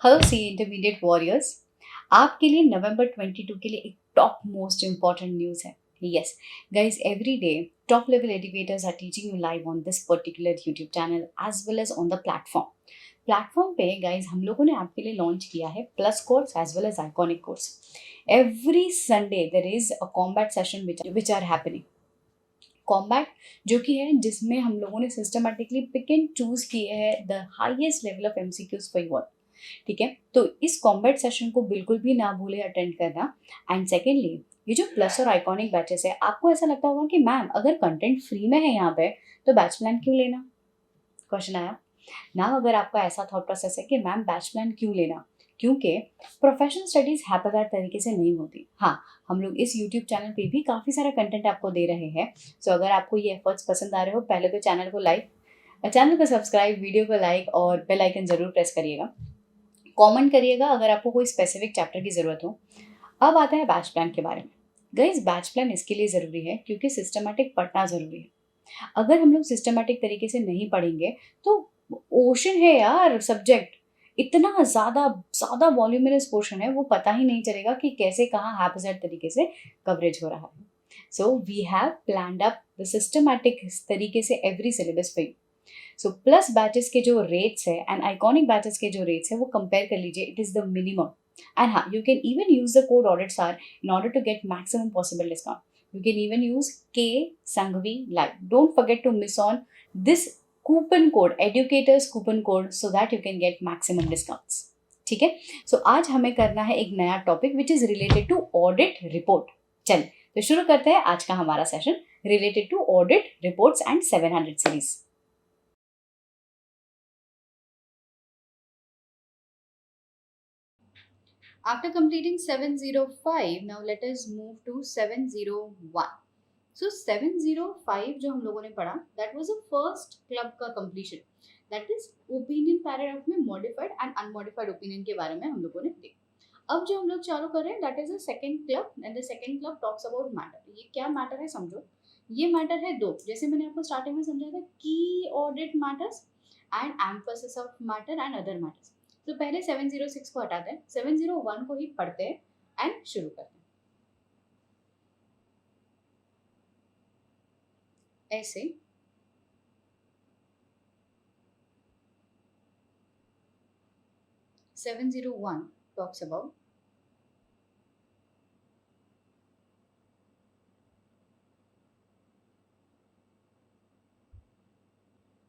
Hello सी intermediate warriors. आपके लिए नवंबर 22 के लिए एक टॉप मोस्ट इम्पॉर्टेंट न्यूज़ है। Yes guys, every day top level educators are teaching you live on this particular YouTube channel as well as on the platform पे guys हम लोगों ने आपके लिए लॉन्च किया है plus course as well as iconic course. Every Sunday there is a combat session which are happening. Combat जो कि है जिसमें हम लोगों ने सिस्टमेटिकली पिक एंड चूज किए हैं the highest level of MCQs for you all. ठीक है, तो इस कॉम्बैट सेशन को बिल्कुल भी ना भूले अटेंड करना। एंड सेकेंडली, ये जो प्लस और आइकॉनिक बैचेस है, आपको ऐसा लगता होगा कि मैम अगर कंटेंट फ्री में है यहाँ पे तो बैच प्लान क्यों लेना। क्वेश्चन आया ना। अगर आपका ऐसा थॉट प्रोसेस है कि मैम बैच प्लान क्यों लेना, क्योंकि प्रोफेशनल स्टडीज हैपाजार्ड तरीके से नहीं होती। हाँ, हम लोग इस यूट्यूब चैनल पे भी काफ़ी सारा कंटेंट आपको दे रहे हैं। सो अगर आपको ये एफर्ट्स पसंद आ रहे हो, पहले तो चैनल को सब्सक्राइब, वीडियो को लाइक और बेल आइकन जरूर प्रेस करिएगा। कमेंट करिएगा अगर आपको कोई स्पेसिफिक चैप्टर की ज़रूरत हो। अब आता है बैच प्लान के बारे में। गाइस, बैच प्लान इसके लिए ज़रूरी है क्योंकि सिस्टमैटिक पढ़ना ज़रूरी है। अगर हम लोग सिस्टमैटिक तरीके से नहीं पढ़ेंगे तो ओशन है यार सब्जेक्ट। इतना ज़्यादा ज़्यादा वॉल्यूमिनस पोर्शन है, वो पता ही नहीं चलेगा कि कैसे कहाँ हैप्पीज़ेड तरीके से कवरेज हो रहा है। So we have planned up the systematic तरीके से एवरी सिलेबस पे। सो प्लस बैचेस के जो रेट्स है एंड आइकॉनिक बैचेस के जो रेट्स है वो कंपेयर कर लीजिए, it is the minimum. And हाँ, you can even use the code audit सार in order to get maximum possible discount. You can even use K Sangvi Live. Don't forget to miss on this coupon code, educators coupon code, so that you can get maximum discounts. ठीक है, सो आज हमें करना है एक नया topic which is related to audit report. चल तो शुरू करते हैं आज का हमारा सेशन related to audit reports and 700 series. After completing 705, now let us move to 701. So 705 जो हम लोगों ने पढ़ा, that was the first club का completion. That is opinion paragraph में modified and unmodified opinion के बारे में हम लोगों ने देखा। अब जो हम लोग चालू कर रहे हैं, that is the second club and the second club talks about matter. ये क्या matter है समझो। ये matter है दो, जैसे मैंने आपको स्टार्टिंग में समझाया था, key audit matters and emphasis of matter and other matters. तो पहले 706 को हटाते हैं, 701 को ही पढ़ते हैं एंड शुरू करते हैं। ऐसे 701 talks about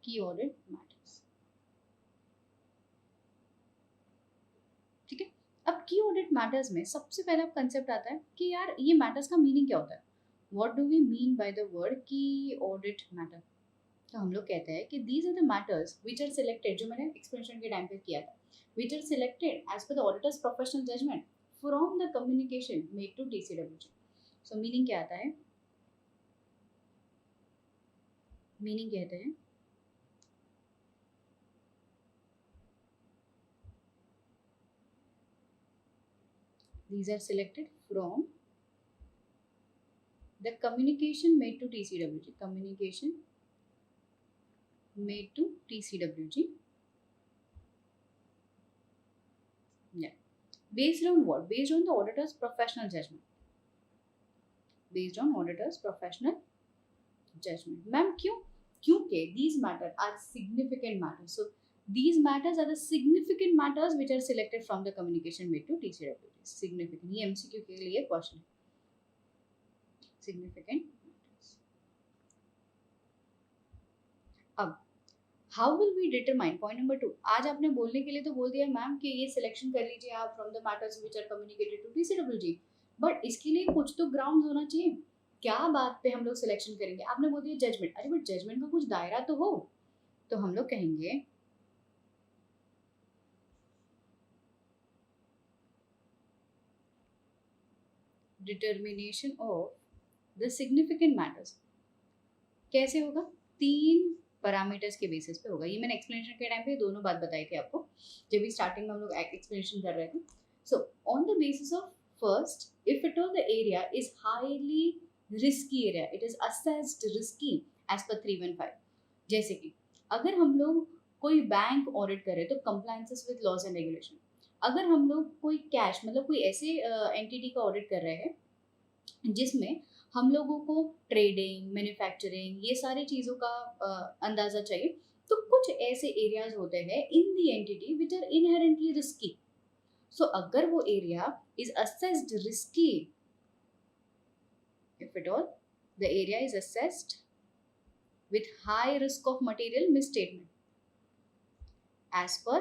key audit matters। ठीक है, अब की ऑडिट मैटर्स में सबसे पहला कंसेप्ट आता है कि यार ये मैटर्स का मीनिंग क्या होता है। What do we mean by the word key audit matter. तो हम लोग कहते हैं कि these are the matters which are selected, जो मैंने एक्सप्लेनेशन के टाइम पे किया था, which are selected as per the auditor's professional judgement from the communication made to TCWG. So meaning क्या आता है, मीनिंग कहते हैं these are selected from the communication made to TCWG, communication made to TCWG, yeah, based on what, based on the auditor's professional judgment, based on auditor's professional judgment। Ma'am क्यों, क्योंकि these matters are significant matters, so these matters are the significant matters which are selected from the communication made to TCWG। significant, ये MCQ के लिए question है, significant matters। अब how will we determine, point number 2, आज आपने बोलने के लिए तो बोल दिया मैम कि ये सिलेक्शन कर लीजिए आप from the matters which are communicated to TCWG, but इसके लिए कुछ तो ग्राउंड्स होना चाहिए। क्या बात पे हम लोग सिलेक्शन करेंगे, आपने बोल दिया जजमेंट, अरे बट जजमेंट का कुछ दायरा तो हो। तो हम लोग कहेंगे determination of the significant matters. कैसे होगा, 3 पैरामीटर्स के बेसिस पे होगा। ये मैंने एक्सप्लेनेशन के टाइम पे दोनों बात बताई थी आपको, जब भी स्टार्टिंग में हम लोग एक्सप्लेनेशन कर रहे थे। So on the basis of first, if it all the area is highly risky area, it is assessed risky as per 315। जैसे कि अगर हम लोग कोई बैंक ऑडिट करें तो compliances with laws and regulation, अगर हम लोग कोई कैश मतलब कोई ऐसे एंटिटी का ऑडिट कर रहे हैं जिसमें हम लोगों को ट्रेडिंग, मैन्युफैक्चरिंग, ये सारी चीज़ों का अंदाज़ा चाहिए, तो कुछ ऐसे एरियाज होते हैं in the entity which are inherently risky. So अगर वो area is assessed risky, if at all the area is assessed with high risk of material misstatement as per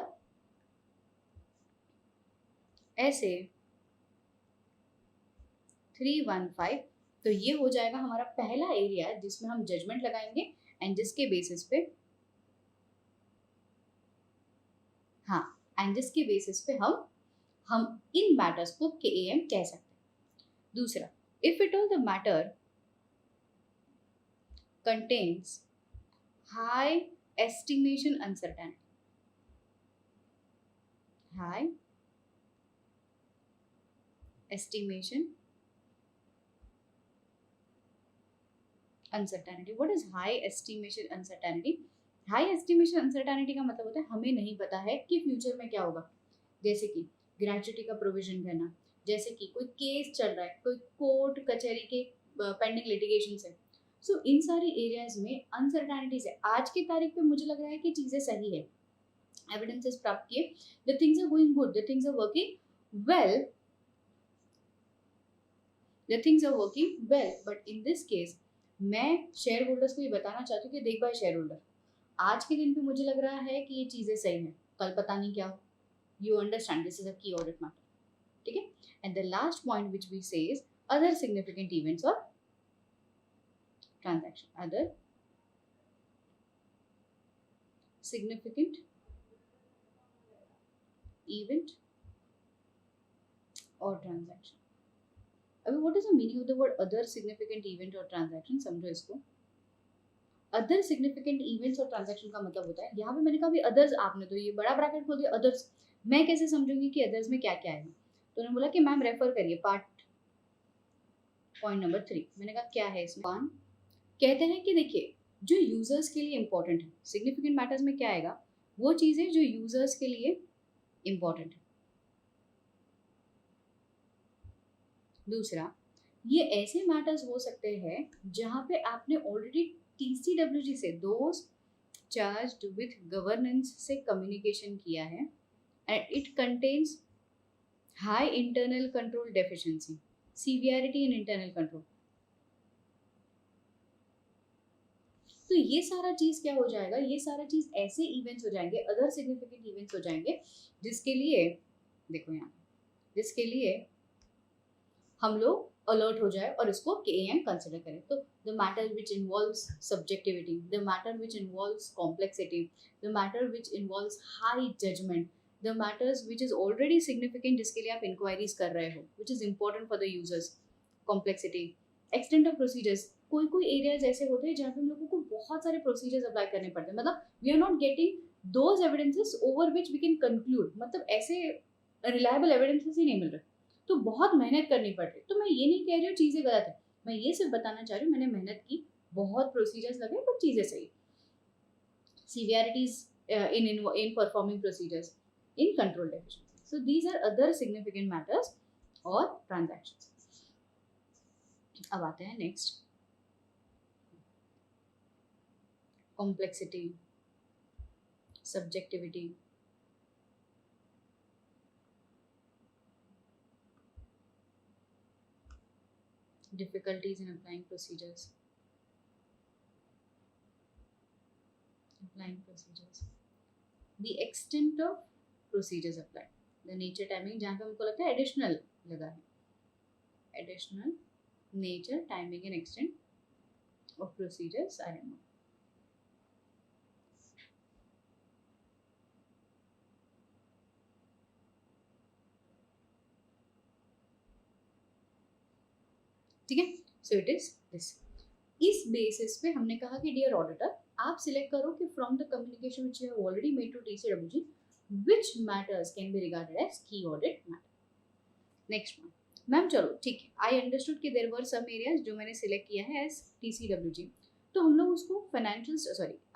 SA 315, तो ये हो जाएगा हमारा पहला एरिया जिसमें हम जजमेंट लगाएंगे एंड जिसके बेसिस पे हम इन मैटर्स को KAM कह सकते हैं. दूसरा, if at all the matter contains high estimation uncertainty, high estimation uncertainty. What is high estimation uncertainty? High estimation uncertainty का मतलब होता है हमें नहीं पता है कि फ्यूचर में क्या होगा. जैसे कि ग्रेच्युटी का प्रोविजन करना, जैसे कि कोई केस चल रहा है, कोई कोर्ट कचहरी के पेंडिंग लिटिगेशन है. सो इन सारी एरियाज में अनसर्टेनिटीज है. आज की तारीख पे मुझे लग रहा है कि चीज़ें सही है, एविडेंसेस प्राप्त किए, the things are going good, the things are working well, but in this case मैं शेयर होल्डर्स को ये बताना चाहती हूँ कि देख भाई शेयर होल्डर, आज के दिन पे मुझे लग रहा है कि ये चीज़ें सही हैं, कल पता नहीं क्या हो. You understand, this is a key audit matter. ठीक है. And the last point which we say is other significant events और ट्रांजैक्शन. अदर सिग्निफिकेंट इवेंट और ट्रांजैक्शन. अभी what is the meaning of the word other significant event और transaction? समझो इसको. Other significant events और transaction का मतलब होता है, यहाँ पे मैंने कहा भी अदर्स, आपने तो ये बड़ा ब्रैकेट खोल दिया अदर्स, मैं कैसे समझूंगी कि अदर्स में क्या क्या है? तो उन्होंने बोला कि मैम रेफर करिए पार्ट पॉइंट नंबर 3. मैंने कहा क्या है इसमें? कहते हैं कि देखिए जो यूजर्स के लिए इंपॉर्टेंट है, सिग्निफिकेंट मैटर्स में क्या आएगा? वो चीजें जो यूजर्स के लिए इंपॉर्टेंट है. दूसरा, ये ऐसे मैटर्स हो सकते हैं जहाँ पे आपने ऑलरेडी TCWG से, दोज चार्ज्ड विथ गवर्नेंस से कम्युनिकेशन किया है and it contains high internal control deficiency, severity in internal control. तो ये सारा चीज क्या हो जाएगा? ये सारा चीज ऐसे इवेंट्स हो जाएंगे, अदर सिग्निफिकेंट इवेंट्स हो जाएंगे जिसके लिए, देखो यहाँ, जिसके लिए हम लोग अलर्ट हो जाए और इसको KAM कंसिडर करें. तो the matter which involves subjectivity, the matter which involves complexity, the matter which involves high judgement, the matters which is already significant जिसके लिए आप इंक्वायरीज कर रहे हो, which is important for the users, complexity, extent of procedures. कोई areas ऐसे होते हैं जहाँ पे हम लोगों को बहुत सारे प्रोसीजर्स अप्लाई करने पड़ते हैं, मतलब we are not getting those evidences over which we can conclude, मतलब ऐसे रिलायबल एविडेंसेस ही नहीं मिल रहे, तो बहुत मेहनत करनी पड़ रही. तो मैं ये नहीं कह रही हूँ चीज़ें गलत है, मैं ये सिर्फ बताना चाह रही हूँ मैंने मेहनत की, बहुत प्रोसीजर्स लगे बट चीज़ें सही. सीवियरिटीज in performing procedures, in control deficiency. So these are other significant matters और transactions. अब आते हैं next, complexity, subjectivity, difficulties in applying procedures. The extent of procedures applied. The nature, timing, जहाँ पे हमको लगता है additional लगा है, additional nature, timing and extent of procedures I am. ठीक है. सो इट इज दिस. इस बेसिस पे हमने कहा कि डियर ऑडिटर, आप सिलेक्ट करो कि from the communication which you have already made to TCWG which matters can be regarded as key audit matter. Next one, ma'am चलो ठीक है, आई अंडरस्टूड कि देयर वर सम एरियाज जो मैंने select किया है एज TCWG, तो हम लोग उसको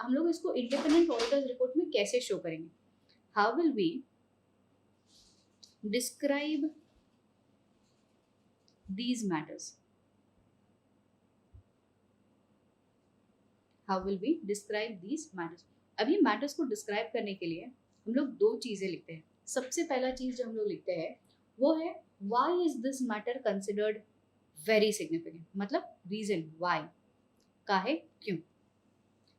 हम लोग इसको इंडिपेंडेंट ऑडिटर्स रिपोर्ट में कैसे शो करेंगे? How will we describe these matters. How will we describe these matters? अब ये matters को describe करने के लिए हम लोग दो चीजें लिखते हैं. सबसे पहला चीज जो हम लोग लिखते हैं वो है why is this matter considered very significant, मतलब reason why, काहे क्यों.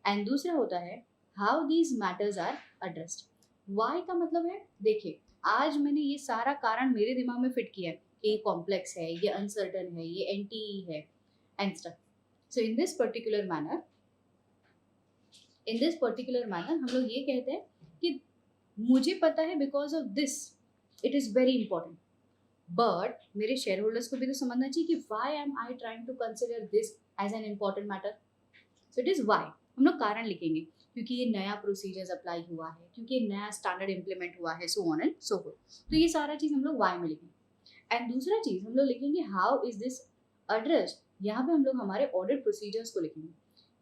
एंड दूसरा होता है how these matters are addressed. why का मतलब है, देखिए आज मैंने ये सारा कारण मेरे दिमाग में फिट किया है कि ये कॉम्प्लेक्स है, ये अनसर्टन है, ये एंटी है and stuff. So in this particular manner हम लोग ये कहते हैं कि मुझे पता है because of this it is very important, but मेरे शेयर होल्डर्स को भी तो समझना चाहिए कि why am I trying to consider this as an important matter. So it is why. हम लोग कारण लिखेंगे क्योंकि ये नया प्रोसीजर्स अप्लाई हुआ है, क्योंकि ये नया स्टैंडर्ड इम्प्लीमेंट हुआ है, so on and so fourth. तो ये सारा चीज हम लोग वाई में लिखेंगे. एंड दूसरा चीज हम लोग लिखेंगे हाउ इज दिस एड्रेस्ड. यहाँ पे हम लोग हमारे ऑडिट प्रोसीजर्स को लिखेंगे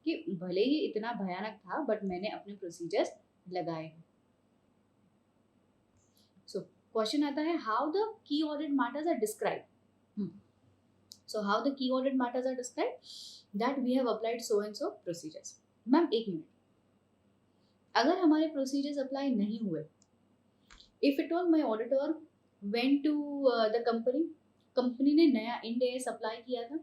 कि भले ही इतना भयानक था बट मैंने अपने प्रोसीजर्स लगाए हैं. सो क्वेश्चन आता है how the key audit matters are describe. So how the key audit matters are describe that we have applied so and so procedures. Ma'am एक मिनट, अगर हमारे प्रोसीजर्स अप्लाई नहीं हुए, if it all my auditor went to the company ने नया end S apply किया था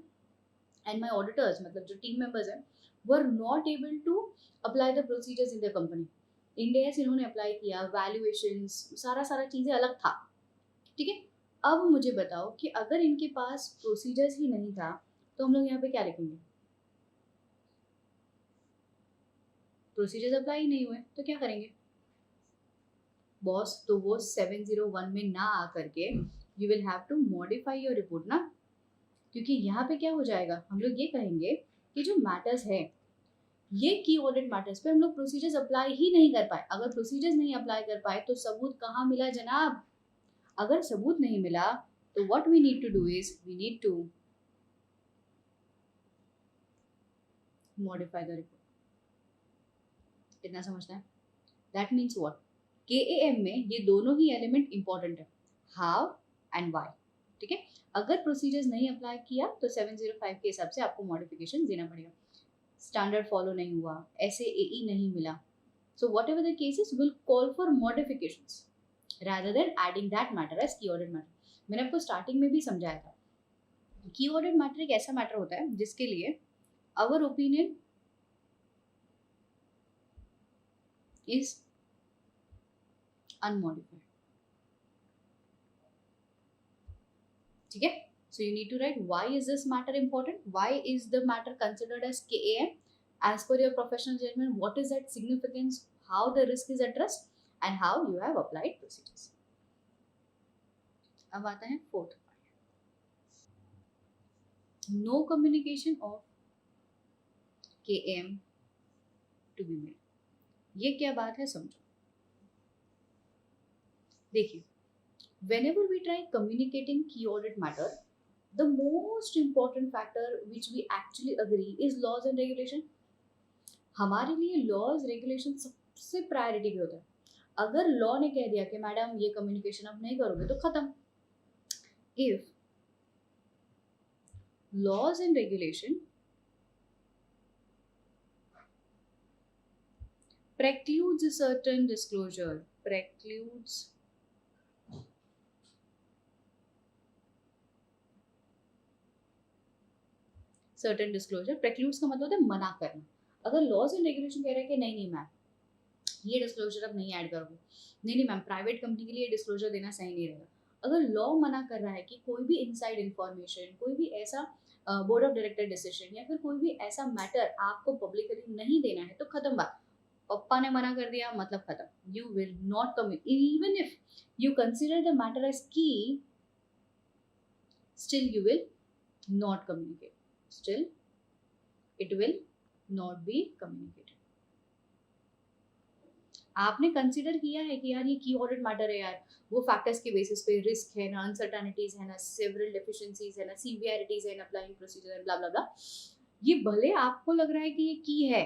एंड माई ऑडिटर्स मतलब जो टीम मेंबर्स हैं were not able to apply the procedures in the company. Ind AS इन्होंने अप्लाई किया, वैल्यूएशंस सारा चीजें अलग था, ठीक है. अब मुझे बताओ कि अगर इनके पास प्रोसीजर्स ही नहीं था तो हम लोग यहाँ पे क्या लिखेंगे? प्रोसीजर्स अप्लाई नहीं हुए तो क्या करेंगे बॉस? तो वो 701 में ना आकर के you will have to modify your report ना, क्योंकि यहाँ पे क्या हो जाएगा, हम लोग ये कहेंगे कि जो मैटर्स है ये की ऑडिट मैटर्स पे हम लोग प्रोसीजर्स अप्लाई ही नहीं कर पाए. अगर प्रोसीजर्स नहीं अप्लाई कर पाए तो सबूत कहाँ मिला जनाब? अगर सबूत नहीं मिला तो what we need to do is we need to modify the report. इतना समझना है? That means what? केएएम में ये दोनों ही एलिमेंट इंपॉर्टेंट है, हाउ एंड व्हाई, ठीक है. अगर प्रोसीजर्स नहीं अप्लाई किया तो 705 के हिसाब से आपको मॉडिफिकेशन देना पड़ेगा. स्टैंडर्ड फॉलो नहीं हुआ, SAAE नहीं मिला, so what ever the cases will call for modifications rather than adding that matter as की ऑडिट मैटर. मैंने आपको स्टार्टिंग में भी समझाया था की ऑडिट मैटर एक ऐसा मैटर होता है जिसके लिए आवर ओपिनियन इज unmodified, ठीक है. So you need to write why is this matter important, why is the matter considered as KAM as per your professional judgment, what is that significance, how the risk is addressed and how you have applied procedures. अब आता है fourth part, no communication of KAM to be made. ये क्या बात है समझो. देखिए, whenever we try communicating key audit matter, the most important factor which we actually agree is laws and regulation. हमारे लिए laws regulation सबसे प्रायोरिटी पे होता है. अगर लॉ ने कह दिया कि मैडम ये कम्युनिकेशन अब नहीं करोगे तो खत्म. If laws and regulation precludes a certain disclosure, precludes certain disclosure. Precludes का मतलब होता है मना करना. अगर लॉज एंड रेगुलेशन कह रहा है कि नहीं मैम ये डिस्क्लोजर अब नहीं ऐड करोगे, नहीं मैम प्राइवेट कंपनी के लिए डिस्क्लोजर देना सही नहीं रहेगा. अगर लॉ मना कर रहा है कि कोई भी इनसाइड इन्फॉर्मेशन, कोई भी ऐसा बोर्ड ऑफ डायरेक्टर डिसीजन या फिर कोई भी ऐसा मैटर आपको पब्लिकली नहीं देना है तो खत्म बात. पप्पा ने मना कर दिया मतलब खत्म. You will not communicate even if you consider the matter as key, still you will not communicate, still it will not be communicated. आपने कंसीडर किया है कि यार ये की ऑडिट मैटर है यार, वो फैक्टर्स के बेसिस पे रिस्क है ना, अनसर्टेनिटीज है ना, सेवरल डेफिशिएंसीज है ना, सीवियरिटीज है ना, अप्लाइंग प्रोसीजर है, ब्ला ब्ला ब्ला. ये भले आपको लग रहा है कि ये की है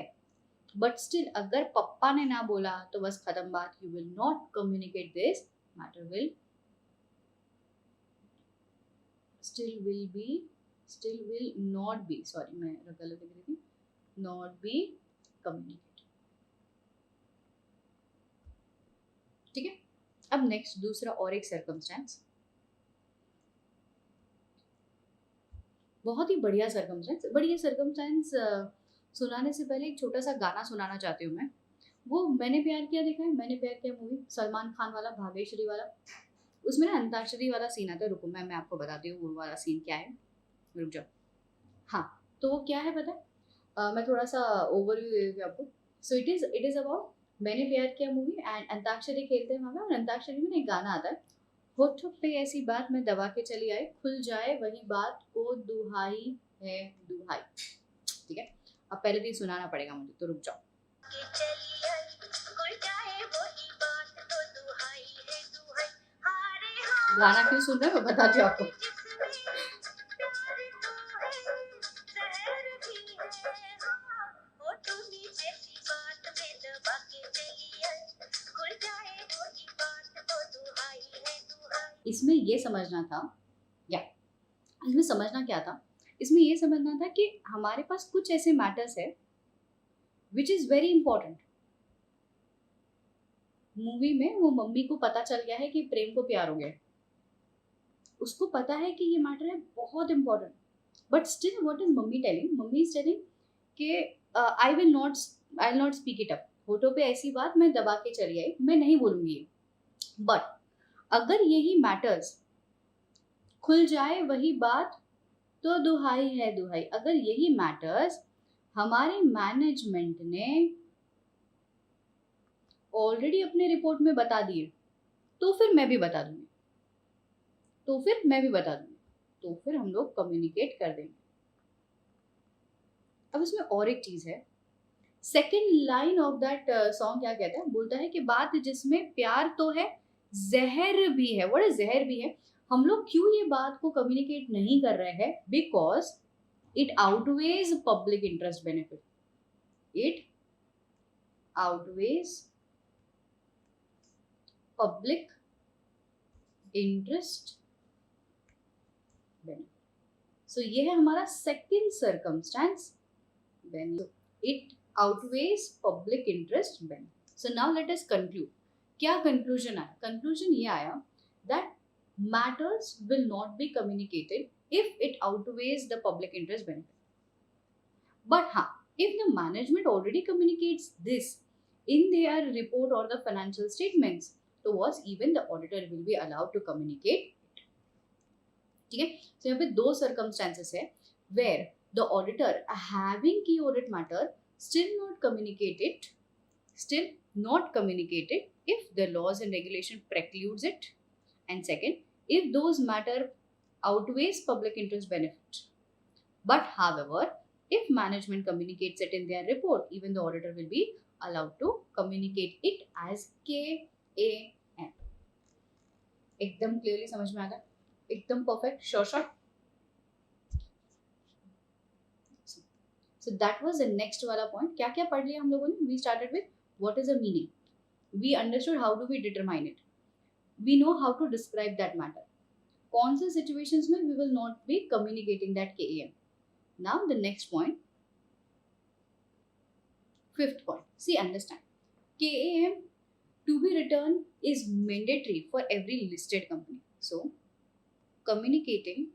बट स्टिल अगर पप्पा ने ना बोला तो बस खत्म बात. You will not communicate this matter, will still will not be, sorry मैं गलत लिख रही थी, not be communicated. ठीक है, अब नेक्स्ट दूसरा और एक सर्कमस्टेंस, बहुत ही बढ़िया सर्कमस्टेंस, बट ये सर्कमस्टेंस सुनाने से पहले एक छोटा सा गाना सुनाना चाहती हूँ मैं। वो मैंने प्यार किया देखा है, मैंने प्यार किया मूवी, सलमान खान वाला, भाग्यश्री वाला, उसमें ना अंताक्षरी वाला सीन आता है। रुको मैं आपको बताती हूँ वो वाला सीन क्या है, रुक जाओ। हाँ, तो वो क्या है पता है, मैं थोड़ा सा ओवरव्यू दे देती हूँ आपको। सो इट इज अबाउट मैंने प्यार किया मूवी एंड अंताक्षरी खेलते हैं वहाँ पे, और अंताक्षरी में एक गाना आता है, होठों पे ऐसी बात मैं दबा के चली आई, खुल जाए वही बात को दुहाई है दुहाई। ठीक है, अब पहले तो ये सुनाना पड़ेगा मुझे, तो रुक जाओ। गाना क्यों सुन रहे हो मैं बताती हूँ आपको। इसमें ये समझना था, या इसमें समझना क्या था, इसमें ये समझना था कि हमारे पास कुछ ऐसे मैटर्स है which is very important. Movie में वो मम्मी को पता चल गया है कि प्रेम को प्यार हो गया, उसको पता है कि ये मैटर है बहुत important, but still what is mummy telling, mummy is telling कि I will not speak it up, होठों पे ऐसी बात मैं दबा के चली आई, मैं नहीं बोलूंगी। बट अगर यही मैटर्स खुल जाए वही बात तो दुहाई है दुहाई, अगर यही मैटर्स हमारे मैनेजमेंट ने ऑलरेडी अपने रिपोर्ट में बता दिए तो फिर मैं भी बता दूंगी, तो फिर हम लोग कम्युनिकेट कर देंगे। अब इसमें और एक चीज है, second line of that song क्या कहता है, बोलता है कि बात जिसमें प्यार तो है जहर भी है। व्हाट इज जहर भी है? हम लोग क्यों ये बात को कम्युनिकेट नहीं कर रहे हैं? Because it outweighs public interest benefit, it outweighs public interest benefit. So ये है हमारा second circumstance, it outweighs public interest benefit. So now let us conclude. क्या कंक्लूजन आया? कंक्लूजन ये आया that matters will not be communicated if it outweighs the public interest benefit. But if the management already communicates this in their report or the financial statements, तो was even the auditor will be allowed to communicate it. ठीक है, so यहाँ पे दो circumstances है where the auditor having key audit matter still not communicated if the laws and regulation precludes it, and second, if those matter outweighs public interest benefit. But however, if management communicates it in their report, even the auditor will be allowed to communicate it as KAM. एकदम clearly समझ में आ गया, एकदम perfect, sure. So that was the next वाला point। क्या क्या पढ़ लिया हम लोगों ने? We started with what is a meaning, we understood how do we determine it, we know how to describe that matter, कौन से situations में we will not be communicating that KAM. Now the next point, fifth point, see, understand, KAM to be returned is mandatory for every listed company. So communicating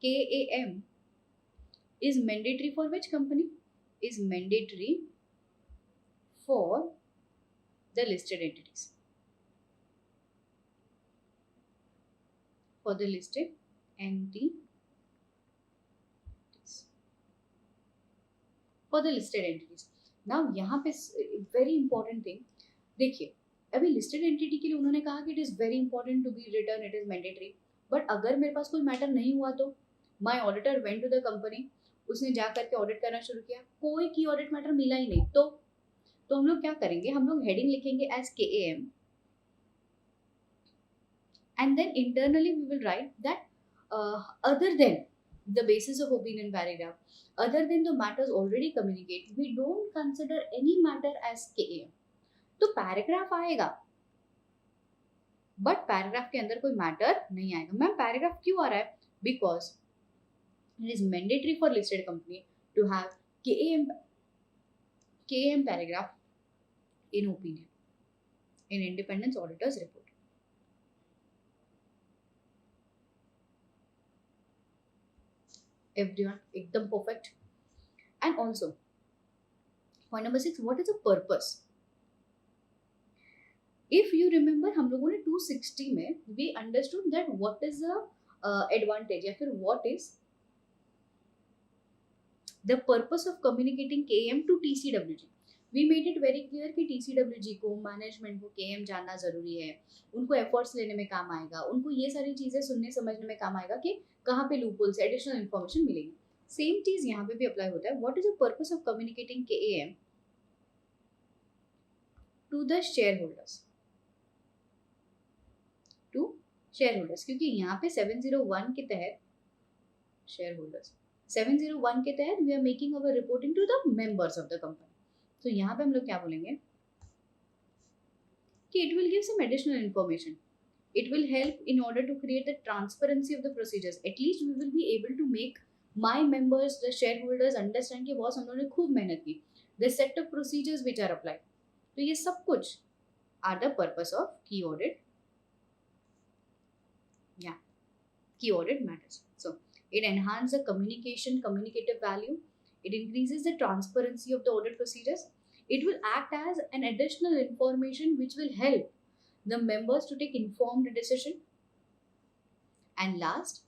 KAM is mandatory for which company? Is mandatory for the listed entities. For the listed entities. For the listed entities. Now यहाँ पे very important thing, देखिए अभी listed entity के लिए उन्होंने कहा कि it is very important to be returned, it is mandatory. But अगर मेरे पास कोई मैटर नहीं हुआ तो my auditor went to the company, उसने जा करके ऑडिट करना शुरू किया, कोई की ऑडिट मैटर मिला ही नहीं, तो हम लोग क्या करेंगे? हम लोग हेडिंग लिखेंगे as KAM, and then internally we will write that other than the basis of opinion paragraph, other than the matters already communicated, we don't consider any matter as KAM. तो पैराग्राफ आएगा but paragraph के अंदर कोई matter नहीं आएगा। Ma'am paragraph क्यों आ रहा है? Because it is mandatory for listed company to have KAM paragraph in opinion in independence auditor's report. Everyone एकदम perfect. And also point number 6, what is the purpose? If you remember हम लोगों ने 260 में we understood that what is the advantage या फिर what is the purpose of communicating KAM to TCWG. We made it very clear कि TCWG को, management को KAM जानना जरूरी है, उनको एफर्ट्स लेने में काम आएगा, उनको ये सारी चीजें सुनने समझने में काम आएगा कि कहाँ पे लूप होल्स, एडिशनल इन्फॉर्मेशन मिलेगी। सेम चीज यहाँ पे भी अप्लाई होता है। What is the purpose of communicating KAM to the share holders? To shareholders, क्योंकि यहाँ पे 701 के तहत शेयर होल्डर्स 701 के तहत we are making our reporting to the members of the company. तो यहाँ पे हम लोग क्या बोलेंगे कि it will give some additional information, it will help in order to create the transparency of the procedures. At least we will be able to make my members, the shareholders understand कि boss हम लोगों ने खूब मेहनत की, the set of procedures which are apply. तो ये सब कुछ आर द पर्पस ऑफ की ऑडिट, या की audit matters. So it enhances the communicative value. It increases the transparency of the audit procedures. It will act as an additional information which will help the members to take informed decision. And last,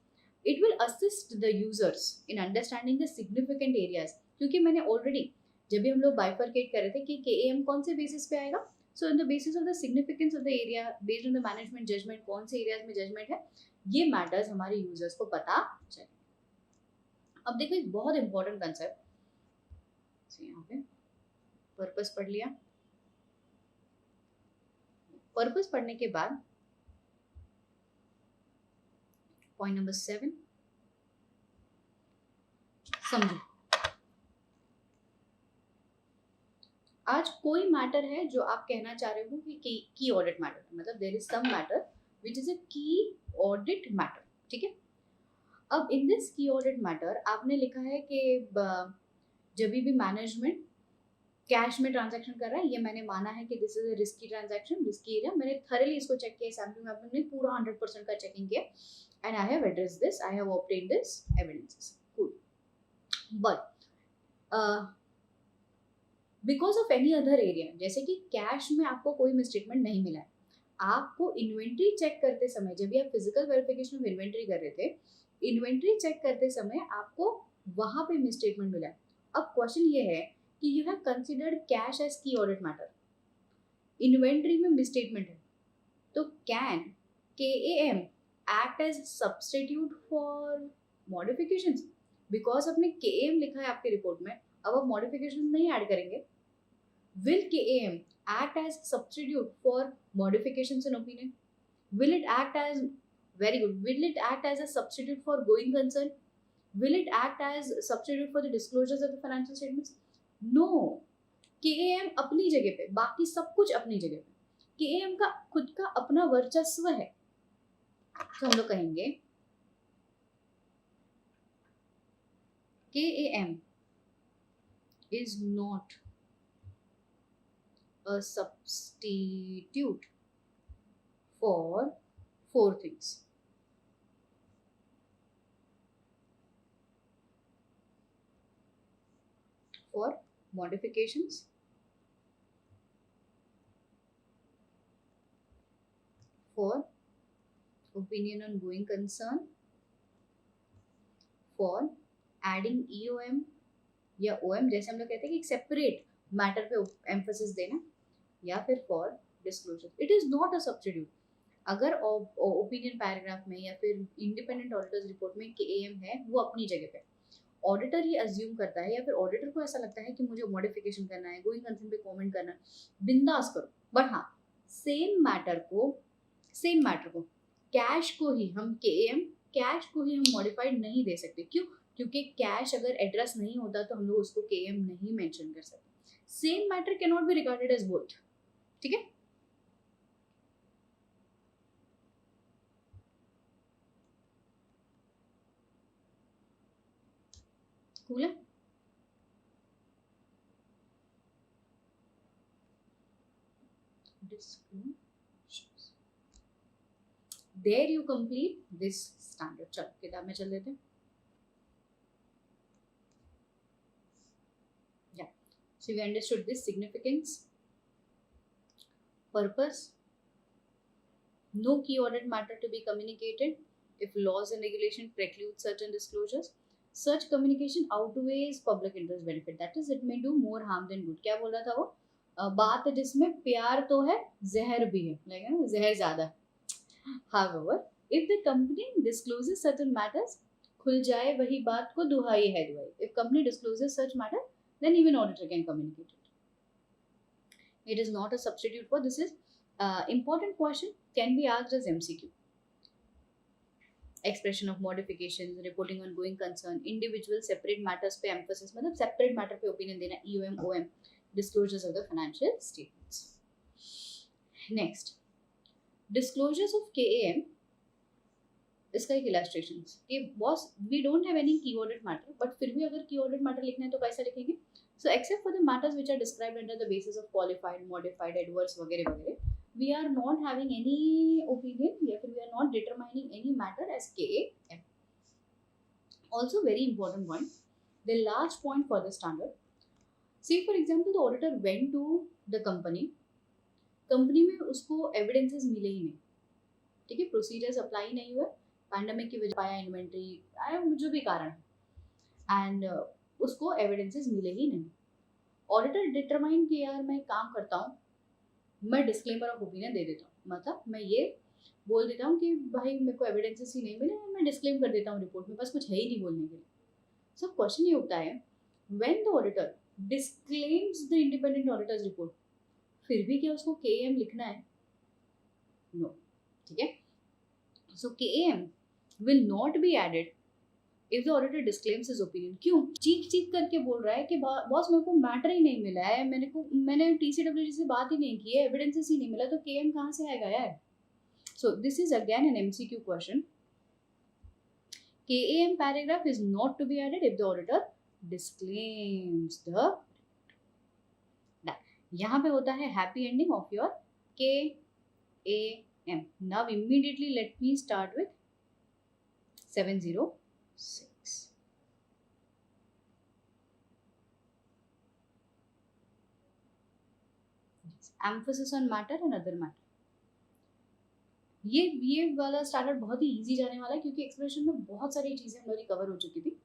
it will assist the users in understanding the significant areas. क्योंकि मैंने already जब भी हम लोग bifurcate कर रहे थे कि KAM कौन से basis पे आएगा, so on the basis of the significance of the area, based on the management judgment, कौन से areas में judgment है, ये मैटर्स हमारे यूजर्स को पता चले। अब देखो एक बहुत इंपॉर्टेंट कंसेप्ट, यहाँ पे पर्पस पढ़ लिया। पर्पस पढ़ने के बाद पॉइंट नंबर 7 समझो। आज कोई मैटर है जो आप कहना चाह रहे हो कि की ऑडिट मैटर, मतलब there is some matter which is a key audit matter, ठीक है। अब in this key audit matter आपने लिखा है कि जब भी मैनेजमेंट कैश में ट्रांजैक्शन कर रहा है, ये मैंने माना है कि this is a risky transaction, risky area, मैंने थरली इसको चेक किया, सैम्पलिंग में आपने पूरा 100% का चेकिंग किया, and I have address this, I have obtained this evidences, cool. But because of any other area, जैसे कि कैश में आपको कोई मिसस्टेटमेंट नहीं मिला है, आपको इन्वेंट्री चेक करते समय, जब भी आप फिजिकल वेरिफिकेशन ऑफ इन्वेंट्री कर रहे थे, इन्वेंट्री चेक करते समय आपको वहां पे मिसस्टेटमेंट मिला। अब क्वेश्चन ये है कि you have considered cash as key audit matter, inventory में मिसस्टेटमेंट है, तो can KAM act as substitute for modifications? Because आपने KAM लिखा है आपकी रिपोर्ट में, अब आप मॉडिफिकेशन नहीं ऐड करेंगे। Will KAM act as substitute for modifications in opinion? Will it act as, very good, will it act as a substitute for going concern? Will it act as substitute for the disclosures of the financial statements? No. KAM अपनी जगह पे, बाकी सब कुछ अपनी जगह पे, KAM का खुद का अपना वर्चस्व है। तो हम लोग कहेंगे KAM is not a substitute for 4 things. For modifications, for opinion on going concern, for adding EOM या OM, जैसे हम लोग कहते हैं कि एक सेपरेट मैटर पे एम्फोसिस देना, या फिर for disclosure. It is not a substitute. अगर ओपिनियन पैराग्राफ में या फिर इंडिपेंडेंट ऑडिटर्स रिपोर्ट में KAM है, वो अपनी जगह पे, ऑडिटर ये अज्यूम करता है या फिर ऑडिटर को ऐसा लगता है कि मुझे मॉडिफिकेशन करना है, गोइंग कंसर्न पे कमेंट करना है, बिंदास करो। बट हाँ, सेम मैटर को कैश को ही हम कैश को ही हम मॉडिफाइड नहीं दे सकते। क्यों? क्योंकि कैश अगर एड्रेस नहीं होता तो हम लोग उसको KAM नहीं मेंशन कर सकते। Same matter can not be regarded as both, ठीक है। कूल है? Disclosures. There you complete this standard. चलो किताब में चल देते हैं. Yeah. So we understood this significance, purpose, no key audit matter to be communicated if laws and regulation preclude certain disclosures. Such communication outweighs public interest benefit. That is, it may do more harm than good. क्या बोल रहा था वो? बात जिसमें प्यार तो है, जहर भी है, like ना जहर ज्यादा. However, if the company discloses certain matters, खुल जाए वही बात को दुहाई है दुहाई. If company discloses such matter, then even auditor can communicate it. It is not a substitute for this. Is important question can be asked as MCQ. Expression of modifications, reporting on going concern, individual separate matters पे emphasis, मतलब separate matter पे opinion देना, EOM, OM, disclosures of the financial statements. Next, disclosures of KAM. इसका एक illustration कि boss we don't have any key audit matter, but फिर भी अगर key audit matter लिखना है तो कैसा लिखेंगे? So except for the matters which are described under the basis of qualified, modified, adverse वगैरह वगैरह, we are not having any opinion या फिर we are not determining any matter as KAM. Also very important point, the last point for the standard. Say for example the auditor went to the company में उसको evidences मिले ही नहीं, ठीक है, procedures apply नहीं हुए, पैंडेमिक की वजह पाया, इन्वेंट्री जो भी कारण एंड उसको एविडेंसेस मिले ही नहीं. ऑडिटर डिटरमाइन कि यार मैं काम करता हूँ, मैं डिस्क्लेमर ऑफ ओपिनियन दे देता हूँ, मतलब मैं ये बोल देता हूँ कि भाई मेरे को एविडेंसेस ही नहीं मिले, मैं डिस्क्लेम कर देता हूँ रिपोर्ट में, बस कुछ है ही नहीं बोलने के लिए. सो क्वेश्चन ये उठता है, when the auditor disclaims the independent auditor's report, फिर भी क्या उसको KAM लिखना है? नो. ठीक है. So KAM will not be added if the auditor disclaims his opinion. क्यों? चीख करके बोल रहा है कि बॉस मेरे को मैटर ही नहीं मिला है, मैंने TCWG से बात ही नहीं की है, एविडेंसेस ही नहीं मिला, तो KAM कहाँ से आएगा यार? So this is again an MCQ question. KAM paragraph is not to be added if the auditor disclaims the. यहाँ पे होता है happy ending of your KAM. Now immediately let me start with 706. Emphasis on matter and other matter. ये वाला starter बहुत ही easy जाने वाला है क्योंकि एक्सप्रेशन में बहुत सारी चीजें हमारी कवर हो चुकी थी.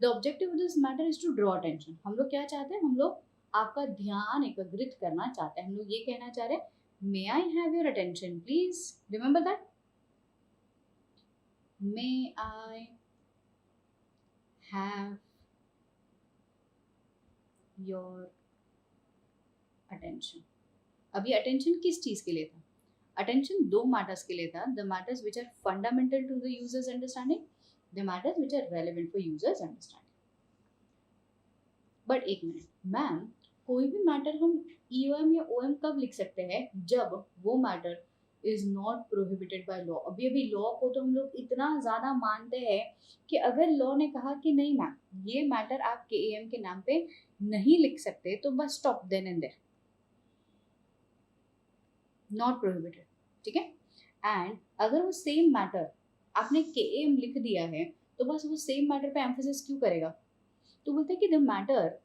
The objective of this matter is to draw attention. हम लोग क्या चाहते हैं? हम लोग आपका ध्यान एकत्रित करना चाहते हैं. हम लोग ये कहना चाह रहे हैं, may I have your attention please? Remember that? May I have your attention. अब ये attention किस चीज के लिए था? Attention दो matters के लिए था. The matters which are fundamental to the user's understanding, the matters which are relevant for user's understanding. But एक मिनट मैम, कोई भी मैटर हम EOM या OM कब लिख सकते हैं? जब वो matter is not prohibited by law. अभी लॉ को तो हम लोग इतना ज्यादा मानते हैं कि अगर लॉ ने कहा कि नहीं मैम ये मैटर आप KAM के नाम पे नहीं लिख सकते, तो बस stop then and there, not prohibited. ठीक है. एंड अगर वो सेम मैटर आपने KAM लिख दिया है तो बस वो सेम मैटर पे एम्फेसिस क्यों करेगा? तो बोलते हैं कि the matter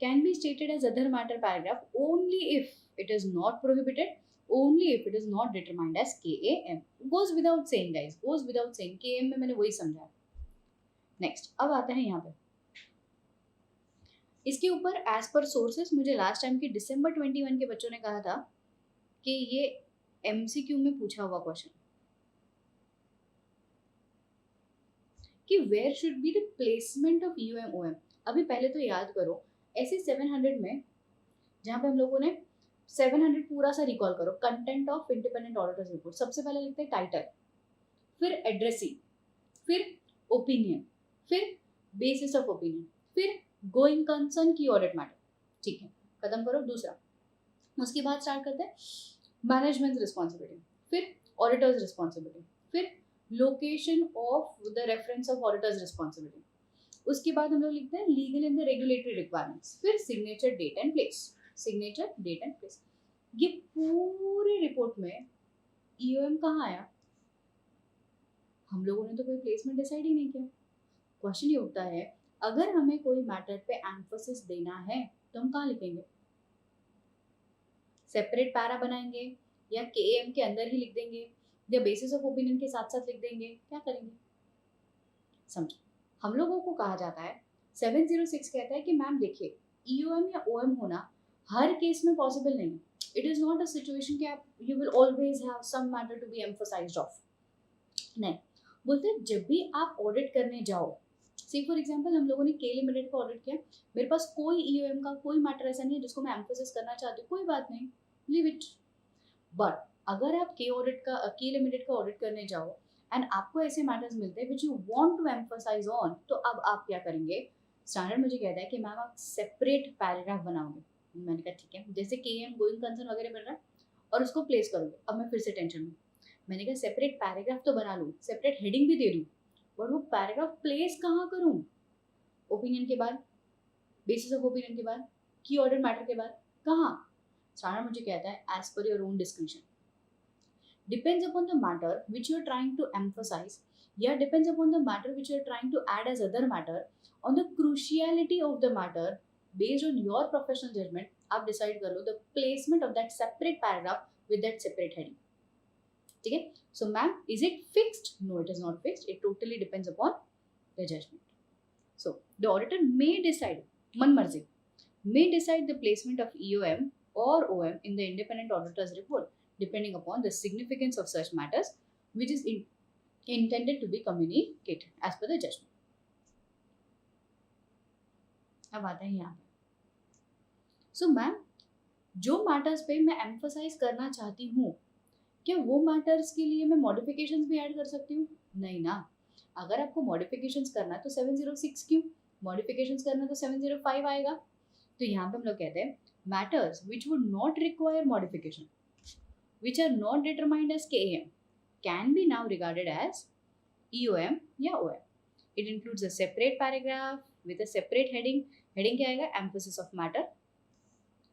can be stated as other matter paragraph only if it is not prohibited, only if it is not determined as KAM. Goes without saying guys, goes without saying. KAM में मैंने वही समझा. Next अब आता है यहाँ पे इसके ऊपर एज पर सोर्सेस. मुझे लास्ट टाइम के December 21 के बच्चों ने कहा था कि ये MCQ में पूछा हुआ क्वेश्चन कि where should be the placement of EOM OM. अभी पहले तो याद करो ऐसे 700 में जहाँ पे हम लोगों ने 700 पूरा सा रिकॉल करो. Content of independent auditor's report सबसे पहले लिखते हैं टाइटल, फिर एड्रेसी, फिर ओपिनियन, फिर बेसिस ऑफ ओपिनियन, फिर गोइंग कंसर्न की ऑडिट मैटर. ठीक है, खत्म करो. दूसरा उसके बाद स्टार्ट करते हैं मैनेजमेंट रिस्पॉन्सिबिलिटी, फिर ऑडिटर्स रिस्पॉन्सिबिलिटी, फिर location of the reference of auditor's responsibility. उसके बाद हम लोग लिखते हैं legal and the regulatory requirements, फिर signature date and place, signature date and place. ये पूरी रिपोर्ट में ईओएम कहाँ आया? हम लोगों ने तो कोई प्लेसमेंट डिसाइड ही नहीं किया। क्वेश्चन ये उठता है, अगर हमें कोई मैटर पे एम्फोसिस देना है तो हम कहाँ लिखेंगे? सेपरेट पैरा बनाएंगे या केएम के अंदर ही लिख देंगे या बेसिस ऑफ ओपिनियन के साथ साथ लिख देंगे? क्या करेंगे? समझो, हम लोगों को कहा जाता है 706 कहता है कि मैम देखिए, ईओएम या ओएम होना हर केस में पॉसिबल नहीं है। It is not a situation कि आप you will always have some matter to be emphasised of. नहीं, बोलते हैं जब भी आप ऑडिट करने जाओ, सी फॉर एग्जांपल हम लोगों ने के लिमिटेड का ऑडिट किया, मेरे पास कोई ईओएम का कोई मैटर ऐसा नहीं है जिसको मैं एम्फोसिस करना चाहती हूँ, कोई बात नहीं, लीव इट। बट अगर आप के लिमिटेड का ऑडिट करने जाओ एंड आपको ऐसे मैटर्स मिलते हैं which you want to emphasise on, तो अब आप क्या करेंगे? स्टैंडर्ड मुझे कहता है कि मैम आप सेपरेट पैराग्राफ बनाओगे। मैंने कहा ठीक है, जैसे के एम गोइंग कंसर्न वगैरह बन रहा है और उसको प्लेस करोगे। अब मैं फिर से टेंशन में, मैंने कहा सेपरेट पैराग्राफ तो बना लूँ, सेपरेट हेडिंग भी दे दूँ, बट वो पैराग्राफ प्लेस कहाँ करूँ? ओपिनियन के बाद, बेसिस ऑफ ओपिनियन के बाद, की ऑर्डर मैटर के बाद, कहाँ? स्टैंडर्ड मुझे कहता है as per your own description, depends upon the matter which you are trying to emphasize, yeah, depends upon the matter which you are trying to add as other matter, on the cruciality of the matter, based on your professional judgment आप decide कर लो the placement of that separate paragraph with that separate heading। ठीक है? So ma'am, is it fixed? No, it is not fixed, it totally depends upon the judgment। So the auditor may decide, मन मर्जी, may decide the placement of EOM or OM in the independent auditor's report depending upon the significance of such matters which is intended to be communicated as per the judgment। अब आता है यहाँ पे, so ma'am जो matters पे मैं emphasise करना चाहती हूँ, क्या वो मैटर्स के लिए मैं मॉडिफिकेशंस भी ऐड कर सकती हूँ? नहीं ना। अगर आपको मॉडिफिकेशंस करना है तो 706 क्यों, मॉडिफिकेशंस करना तो 705 आएगा। तो यहाँ पे हम लोग कहते हैं matters which would not require modification, which are not determined as KAM, can be now regarded as EOM या OM। It includes a separate paragraph with a separate heading। heading क्या आएगा? emphasis of matter।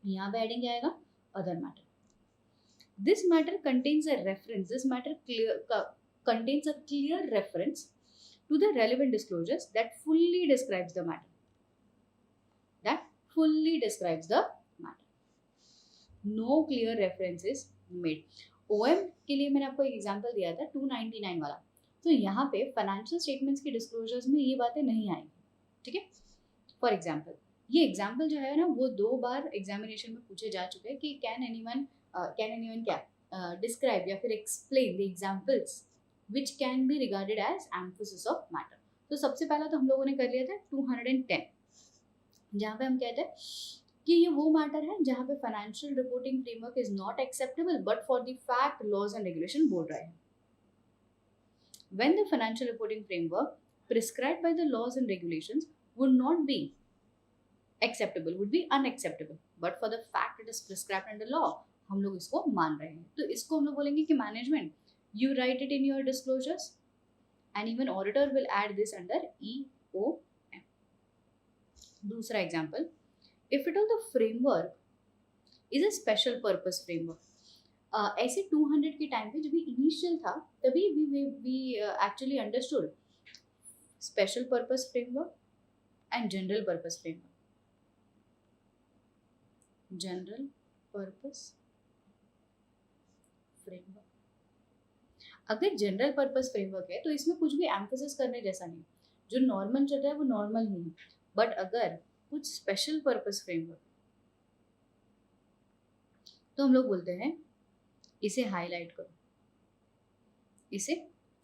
यहाँ पे heading क्या आएगा? other matter। This matter contains a reference, this matter contains a clear reference to the relevant disclosures that fully describes the matter, that fully describes the matter। No clear reference is made। OM के लिए मैंने आपको एक example दिया था 299 वाला, तो यहाँ पे फाइनेंशियल स्टेटमेंट्स के डिस्क्लोजर्स में ये बातें नहीं आएंगी। ठीक है? फॉर एग्जांपल, ये एग्जांपल जो है ना वो 2 बार एग्जामिनेशन में पूछे जा चुके हैं कि कैन एनीवन क्या डिस्क्राइब या फिर explain the examples which can be regarded as emphasis of matter. तो सबसे पहला तो हम लोगों ने कर लिया था 210, जहाँ पे हम कहते हैं कि ये वो मैटर है जहाँ पे financial reporting framework is not acceptable but for the fact laws and regulation बोल रहा है। When the financial reporting framework prescribed by the laws and regulations would not be acceptable, would be unacceptable, but for the fact it is prescribed under law, हम लोग इसको मान रहे हैं। तो इसको हम लोग बोलेंगे कि management you write it in your disclosures and even auditor will add this under EOM। दूसरा example, if at all the framework is a special purpose framework, ऐसे 200 के टाइम पे जब भी इनिशियल था तभी we actually understood special purpose framework and general purpose framework। general purpose framework, अगर general purpose framework है तो इसमें कुछ भी एम्फोसिस करने जैसा नहीं, जो नॉर्मल चल रहा है वो नॉर्मल ही है। बट अगर कुछ स्पेशल पर्पस फ्रेमवर्क, तो हम लोग बोलते हैं इसे हाईलाइट करो, इसे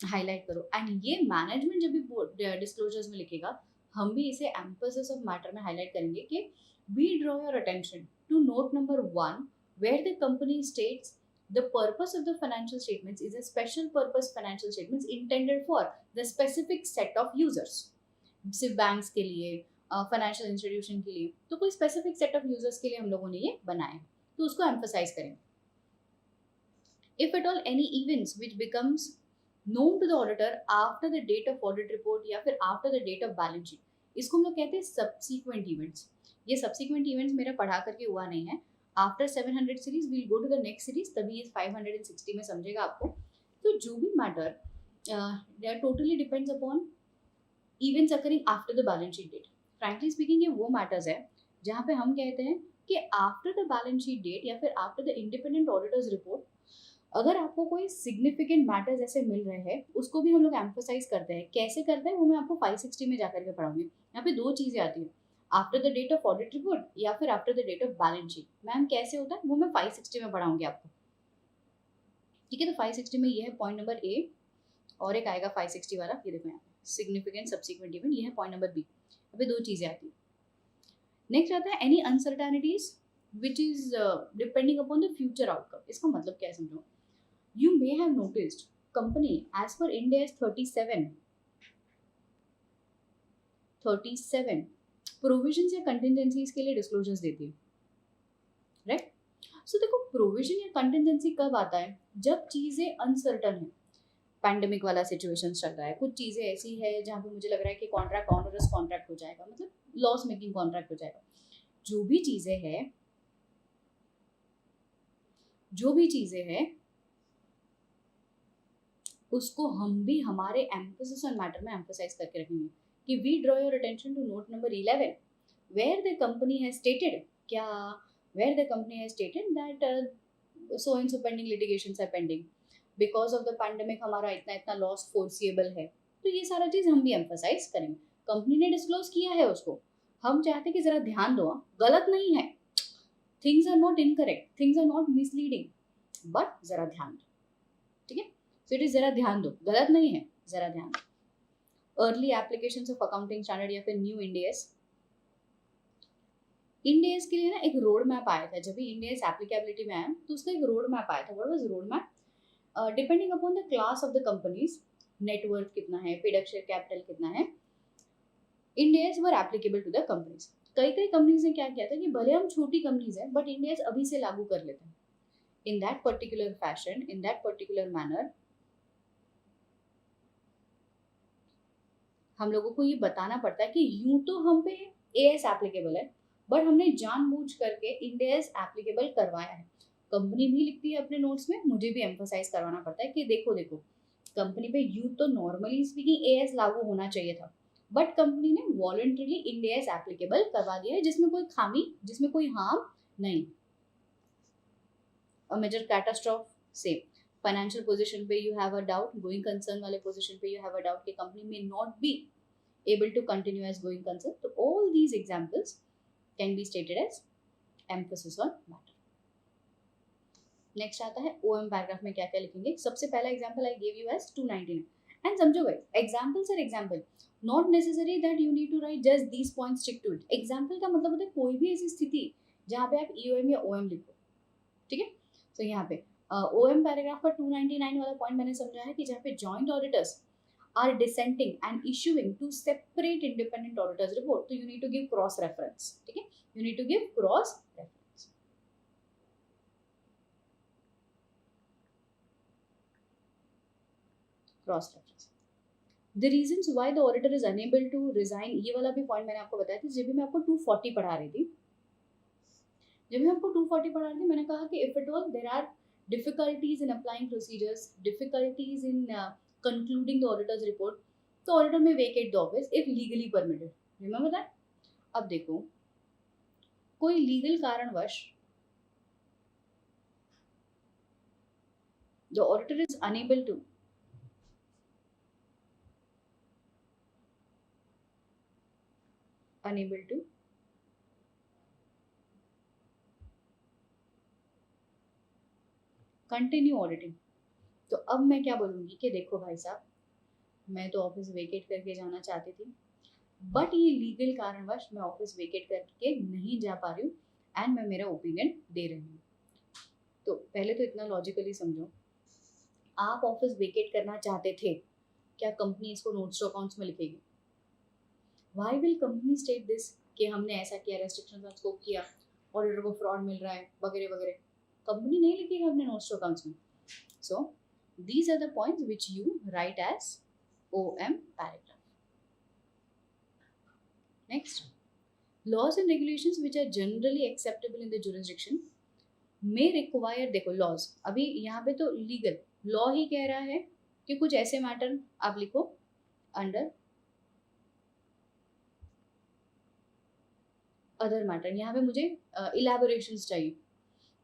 हाईलाइट करो। एंड ये मैनेजमेंट जब भी डिस्क्लोजर्स में लिखेगा, हम भी इसे एम्फोसिस ऑफ मैटर में हाईलाइट करेंगे कि we draw your attention to note number 1 where the company states the purpose of the financial statements is a special purpose financial statements intended for the specific set of users। सिर्फ banks के लिए, financial institution के लिए, तो कोई specific set of users के लिए हम लोगों ने ये बनाया, तो उसको एम्फोसाइज करेंगे। If at all any events which becomes known to the auditor after the date of audit report या फिर after the date of balance sheet, इसको हम लोग कहते हैं सब्सीक्वेंट इवेंट्स। ये सब्सीक्वेंट इवेंट्स मेरा पढ़ा करके हुआ नहीं है। After 700 series we'll go to the next series, तभी ये 560 में समझेगा आपको। तो जो भी matter totally depends upon events occurring after the balance sheet date. Frankly speaking ये वो मैटर्स है जहाँ पे हम कहते हैं कि after the balance sheet date या फिर after the independent auditor's report, अगर आपको कोई सिग्निफिकेंट मैटर्स ऐसे मिल रहे हैं, उसको भी हम लोग एम्फोसाइज करते हैं। कैसे करते हैं वो मैं आपको 560 में जाकर के पढ़ाऊंगी। यहाँ पे दो चीजें आती हैं, after the date of audit report या फिर after the date of balance sheet. Ma'am कैसे होता है वो मैं 560 में पढ़ाऊंगी आपको, ठीक है। तो 560 में ये है पॉइंट नंबर ए, और एक आएगा 560 वाला, ये देखो यहाँ पे सिग्निफिकेंट सब्सिक्वेंट इवेंट, ये है पॉइंट नंबर बी। अभी दो चीजें आती है। नेक्स्ट आता है any uncertainties which is depending upon the future outcome. इसका मतलब क्या है समझो। You may have noticed company as per Ind AS 37 provision या कंटिजेंसीज के लिए डिस्क्लोजर्स देती है, राइट। सो देखो प्रोविजन या कंटिजेंसी कब आता है, जब चीजें अनसर्टन है। पैंडेमिक वाला सिचुएशन चल रहा है, कुछ चीजें ऐसी है जहाँ पे मुझे लग रहा है कि कॉन्ट्रैक्ट ऑनरस कॉन्ट्रैक्ट हो जाएगा, मतलब लॉस मेकिंग कॉन्ट्रैक्ट हो जाएगा। जो भी चीजें हैं उसको हम भी हमारे एम्फोसिस ऑन मैटर में एम्फोसाइज करके रखेंगे कि we draw your attention to note number 11 where the company has stated that so and so pending litigations are pending because of the pandemic, हमारा इतना इतना लॉस फोर्सिएबल है। तो ये सारा चीज हम भी एम्फोसाइज करेंगे। कंपनी ने डिस्क्लोज किया है उसको, हम चाहते हैं कि जरा ध्यान दो, गलत नहीं है, things are not incorrect, things are not misleading, but जरा ध्यान दो, ठीक है। So it is जरा ध्यान दो, गलत नहीं है, जरा ध्यान दो। Early application of accounting standard या फिर न्यू इंड AS के लिए ना एक रोड मैप आया था। जब भी इंड AS एप्लीकेबिलिटी में आया तो उसका एक रोड मैप आया था। What was roadmap? Depending upon the class of the companies, net worth कितना है, पेड शेयर कैपिटल कितना है, इंड AS were applicable to the companies. कई कंपनीज ने क्या किया था कि भले हम छोटी कंपनीज है बट इंड AS अभी से लागू कर लेते हैं। In that particular fashion, in that particular manner, हम लोगों को ये बताना पड़ता है कि यूं तो हम पे AS एप्लीकेबल है, बट हमने जानबूझ करके इंड AS एप्लीकेबल करवाया है। कंपनी भी लिखती है अपने नोट्स में, मुझे भी एम्फोसाइज करवाना पड़ता है कि देखो कंपनी पे यूं तो नॉर्मली स्पीकिंग AS लागू होना चाहिए था, बट कंपनी ने वॉलंटरीली इंड AS एप्लीकेबल करवा दिया है, जिसमें कोई खामी, जिसमें कोई हार्म नहीं। अ मेजर कैटास्ट्रॉफ से फाइनेंशियल पोजीशन पे you have a doubt, going concern वाले पोजीशन पे यू हैव अ डाउट कि कंपनी में not be able to continue as going concern. So all these examples can be stated as emphasis on matter. Next आता है OM paragraph में क्या क्या लिखेंगे। सबसे पहला example I give you as 299 and समझो guys, examples are example, not necessary that you need to write just these points, stick to it. Example का मतलब होता है कोई भी ऐसी स्थिति जहाँ पे आप EOM या OM लिखो, ठीक है। तो यहाँ पे OM पैराग्राफ का 299 वाला पॉइंट मैंने समझा है कि जहाँ पे joint auditors are dissenting and issuing two separate independent auditors report, so you need to give cross reference, ठीक है, you need to give cross reference। cross reference the reasons why the auditor is unable to resign, ये वाला भी point मैंने आपको बताया था जब भी मैं आपको 240 पढ़ा रही थी। मैंने कहा कि if at all there are difficulties in applying procedures, difficulties in concluding the auditor's report, तो auditor may vacate the office if legally permitted. Remember that. अब देखो कोई लीगल कारणवश the auditor is unable to continue auditing, तो अब मैं क्या बोलूंगी कि देखो भाई साहब, मैं तो ऑफिस वेकेट करके जाना चाहती थी, बट ये लीगल कारणवश मैं ऑफिस वेकेट करके नहीं जा पा रही हूँ एंड मैं मेरा ओपिनियन दे रही हूँ। तो पहले तो इतना लॉजिकली समझो, आप ऑफिस वेकेट करना चाहते थे, क्या कंपनी इसको नोट्स टू अकाउंट्स में लिखेगी? Why will company state this कि हमने ऐसा किया, रेस्ट्रिक्शंस ऑन स्कोप किया, ऑडिटर को फ्रॉड मिल रहा है वगैरह वगैरह? कंपनी नहीं लिखेगी अपने नोट्स टू अकाउंट्स में। So these are the points which you write as OM paragraph। Next, laws and regulations which are generally acceptable in the jurisdiction may require, देखो लॉज, अभी यहाँ पे तो लीगल लॉ ही कह रहा है कि कुछ ऐसे मैटर आप लिखो अंडर अदर मैटर, यहाँ पे मुझे इलेबोरेशंस चाहिए।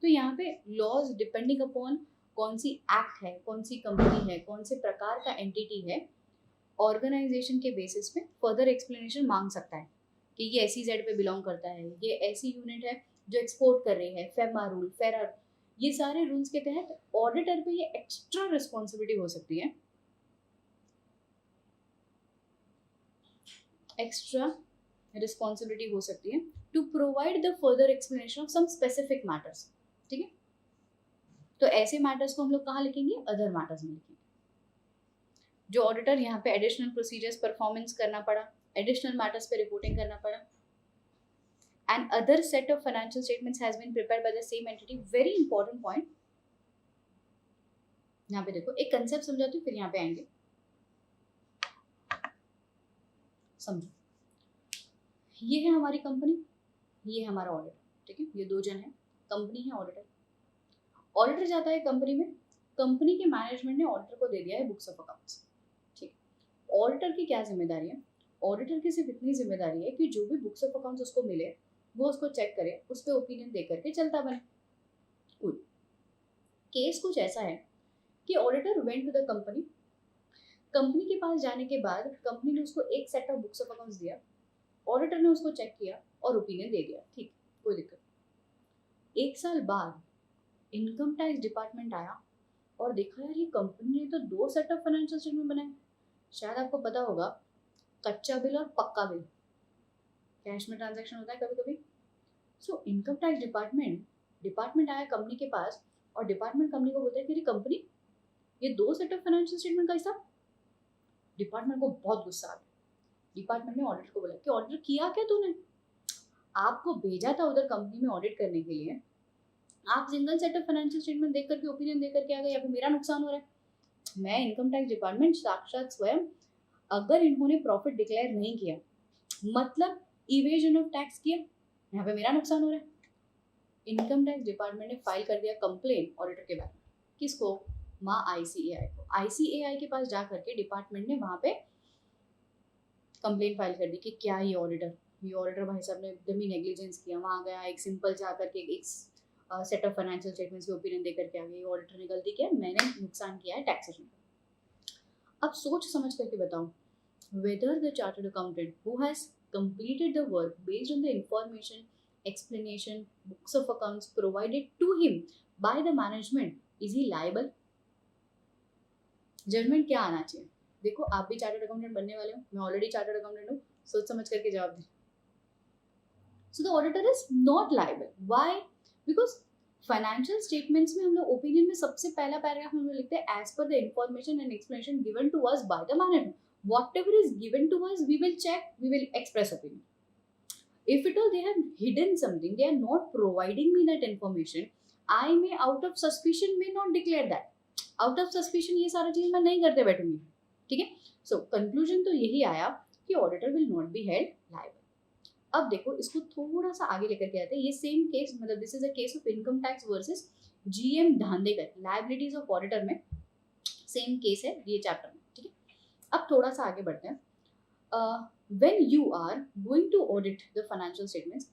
तो यहाँ पे लॉज डिपेंडिंग अपॉन कौन सी एक्ट है, कौन सी कंपनी है, कौन से प्रकार का एंटिटी है, ऑर्गेनाइजेशन के बेसिस पे फर्दर एक्सप्लेनेशन मांग सकता है कि ये ऐसी जेड पे बिलोंग करता है, ये ऐसी यूनिट है जो एक्सपोर्ट कर रही है, फेमा रूल, फेरा, ये सारे रूल्स के तहत ऑडिटर पे ये एक्स्ट्रा रिस्पॉन्सिबिलिटी हो सकती है, एक्स्ट्रा रिस्पॉन्सिबिलिटी हो सकती है to provide the further explanation of some specific matters. ठीक है, तो ऐसे मैटर्स को हम लोग कहाँ लिखेंगे, अदर मैटर्स में लिखेंगे। जो ऑडिटर यहाँ पे एडिशनल प्रोसीजर्स परफॉर्मेंस करना पड़ा, एडिशनल मैटर्स पे रिपोर्टिंग करना पड़ा, and other set of financial statements has been prepared by the same entity. Very important point, यहाँ पे देखो एक कंसेप्ट समझाती हूँ फिर यहाँ पे आएंगे, समझो। ये है हमारी कंपनी, ये है हमारा ऑडिटर। ठीक है, ये दो जन है, कंपनी है, ऑडिटर। ऑडिटर जाता है कंपनी में, कंपनी के मैनेजमेंट ने ऑडिटर को दे दिया है बुक्स ऑफ अकाउंट्स। ठीक, ऑडिटर की क्या जिम्मेदारी है, ऑडिटर की सिर्फ इतनी जिम्मेदारी है कि जो भी बुक्स ऑफ अकाउंट्स उसको मिले वो उसको चेक करे, उस पर ओपिनियन दे करके चलता बने। कूल। केस कुछ ऐसा है कि auditor went to the company, company के पास जाने के बाद कंपनी ने उसको एक set of books of accounts दिया, ऑडिटर ने उसको चेक किया और ओपिनियन दे दिया, ठीक, कोई दिक्कत। एक साल बाद इनकम टैक्स डिपार्टमेंट आया और देखा यार ये कंपनी ने तो दो सेट ऑफ फाइनेंशियल स्टेटमेंट बनाए। शायद आपको पता होगा, कच्चा बिल और पक्का बिल, कैश में ट्रांजैक्शन होता है कभी कभी। सो इनकम टैक्स डिपार्टमेंट आया कंपनी के पास और डिपार्टमेंट कंपनी को बोलता है कि कंपनी ये दो सेट ऑफ फाइनेंशियल स्टेटमेंट का हिसाब। डिपार्टमेंट को बहुत गुस्सा आ गया। डिपार्टमेंट ने ऑडिटर को बोला कि ऑडिटर किया क्या तूने, आपको भेजा था उधर कंपनी में ऑडिट करने के लिए, आप single set of financial statement देख करके ओपिनियन दे करके आ गए, या फिर मेरा नुकसान हो रहा है। मैं इनकम टैक्स डिपार्टमेंट साक्षात स्वयं, अगर इन्होंने प्रॉफिट डिक्लेयर नहीं किया मतलब इवेजन ऑफ टैक्स किया, यहाँ पे मेरा नुकसान हो रहा है। इनकम टैक्स डिपार्टमेंट ने फाइल कर दिया कंप्लेन ऑडिटर के बारे में। किसको, माँ ICAI को। ICAI के पास जा करके डिपार्टमेंट ने वहां पे कंप्लेन फाइल कर दी कि क्या ये ऑडिटर भाई साहब ने एकदम ही नेग्लिजेंस किया। वहां गया, एक सिंपल जा करके एक सेट ऑफ फाइनेंशियल स्टेटमेंट्स के ओपिनियन दे करके आ गई, ऑडिटर ने गलती किया, मैंने नुकसान किया है टैक्सेशन का। अब सोच समझ करके बताऊं, whether the chartered accountant who has completed the work based on the information, explanation, books of accounts provided to him by the management, is he liable? Judgement क्या आना चाहिए? देखो आप भी चार्टर्ड अकाउंटेंट बनने वाले हो, मैं ऑलरेडी चार्टर्ड अकाउंटेंट हूँ, सोच समझ करके जवाब दें। So the auditor is not liable. Why? Because financial statements में हम लोग ओपिनियन में सबसे पहला पैराग्राफ हम लोग लिखते हैं as per the information and explanation given to us by the management, whatever is given to us we will check, we will express opinion. If at all they have hidden something, they are not providing me that information, I may out of suspicion may not declare that. Out of suspicion ये सारा चीज मैं नहीं करते बैठूंगी। ठीक है, so conclusion तो यही आया कि auditor will not be held liable. अब देखो इसको थोड़ा सा आगे लेकर के आते हैं। ये सेम केस, मतलब this is a case of income tax versus GM Dhandhekar, liabilities of auditor में सेम केस है ये चैप्टर में। ठीक है, अब थोड़ा सा आगे बढ़ते हैं। When you are going to audit the financial statements,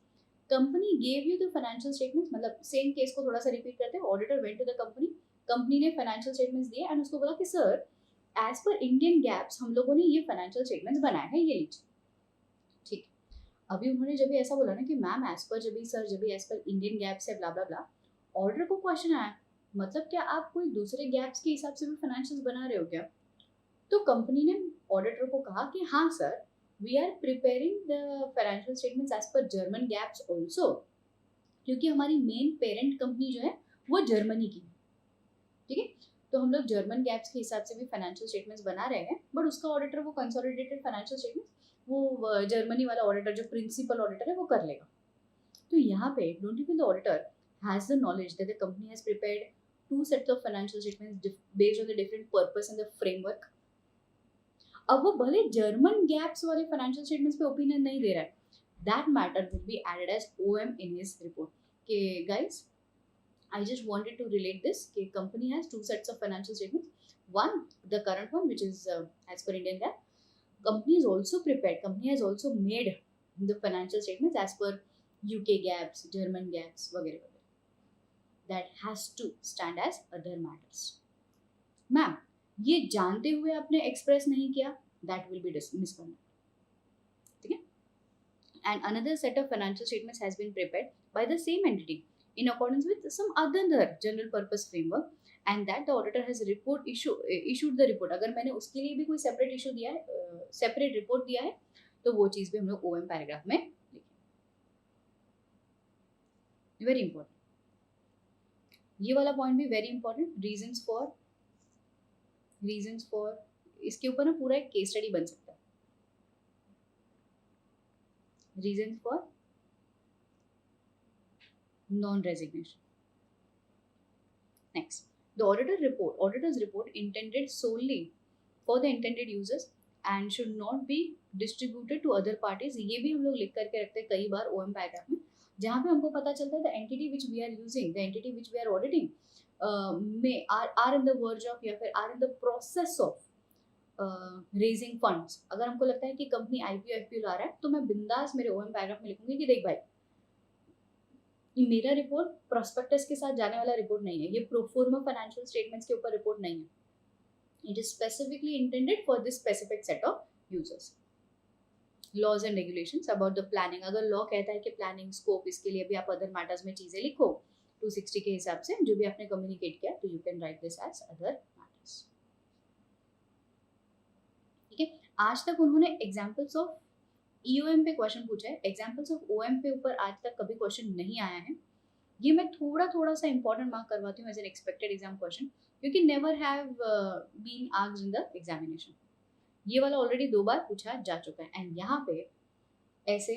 company gave you the financial statements, मतलब सेम केस को थोड़ा सा रिपीट करते हैं। Auditor went to the company, company ने फाइनेंशियल स्टेटमेंट्स दिए एंड उसको बोला कि sir as per Indian GAAPs हम लोगों ने ये फाइनेंशियल स्टेटमेंट्स बनाए हैं, ये लीजिए। ठीक, अभी उन्होंने जब भी ऐसा बोला ना कि मैम एज पर जब भी सर जब भी एज पर इंडियन गैप्स है ब्ला ब्ला ब्ला, ऑडिटर को क्वेश्चन आया मतलब क्या आप कोई दूसरे गैप्स के हिसाब से भी फाइनेंशियल्स बना रहे हो क्या? तो कंपनी ने ऑडिटर को कहा कि हाँ sir, we are preparing the financial statements as per German GAAPs also, क्योंकि हमारी मेन पेरेंट कंपनी जो है वो जर्मनी की। ठीक है, तो हम लोग जर्मन गैप्स के हिसाब से भी फाइनेंशियल स्टेटमेंट्स बना रहे हैं, बट उसका ऑडिटर वो कंसोलिडेटेड फाइनेंशियल स्टेटमेंट्स वो जर्मनी वाला ऑडिटर जो प्रिंसिपल ऑडिटर है वो कर लेगा। तो यहाँ पे don't you feel the auditor has the knowledge that the company has prepared two sets of financial statements based on the different purpose and the framework. अब वो भले जर्मन गैप्स वाले फाइनेंशियल स्टेटमेंट्स पे ओपिनियन नहीं दे रहा है, that matter would be added as OM in his report. Okay, guys, I just wanted to relate this. Okay, company has two sets of financial statements. One, the current one, which is as per Indian GAAP. Company is also prepared. Company has also made the financial statements as per UK GAPs, German GAPs, वगैरह वगैरह. That has to stand as other matters. Ma'am, ये जानते हुए आपने express नहीं किया, that will be misconduct. ठीक है? And another set of financial statements has been prepared by the same entity in accordance with some other general purpose framework, and that the auditor has issued the report. अगर मैंने उसके लिए भी कोई separate issue दिया है, separate report दिया है, तो वो चीज़ भी हम लोग OM पैराग्राफ में लिखें. वेरी इंपॉर्टेंट, ये वाला पॉइंट भी वेरी इंपॉर्टेंट. रीजंस फॉर इसके ऊपर ना पूरा एक केस स्टडी बन सकता है. Reasons for non-resignation. Next, the auditor's report intended solely for the intended users and should not be distributed to other parties. ये भी हम लोग लिख करके रखते हैं कई बार OM पैराग्राफ में, जहाँ पे हमको पता चलता है the entity which we are using, the entity which we are auditing are in the verge of या फिर are in the process of raising funds. अगर हमको लगता है कि कंपनी IPO FPO ला रहा है, तो मैं बिंदास मेरे OM पैराग्राफ में लिखूंगी कि देख भाई, ये मेरा रिपोर्ट प्रोस्पेक्टस के साथ जाने वाला रिपोर्ट नहीं है, ये प्रोफॉर्मा फाइनेंशियल स्टेटमेंट्स के ऊपर रिपोर्ट नहीं है. It is specifically intended for this specific set of users. Laws and regulations about the planning. अगर लॉ कहता है कि प्लानिंग स्कोप, इसके लिए भी आप अदर मैटर्स में चीजें लिखो 260 के हिसाब से जो भी आपने कम्युनिकेट किया, तो you can write this as other matters. ठीक है, आज तक उन्होंने एग्जांपल्स ऑफ EOM पे क्वेश्चन पूछा है, एग्जाम्पल्स ऑफ OM पे ऊपर आज तक कभी क्वेश्चन नहीं आया है. ये मैं थोड़ा सा इंपॉर्टेंट मार्क करवाती हूँ as an expected exam question, क्योंकि never have been asked in the examination. ये वाला ऑलरेडी 2 बार पूछा जा चुका है. एंड यहाँ पे ऐसे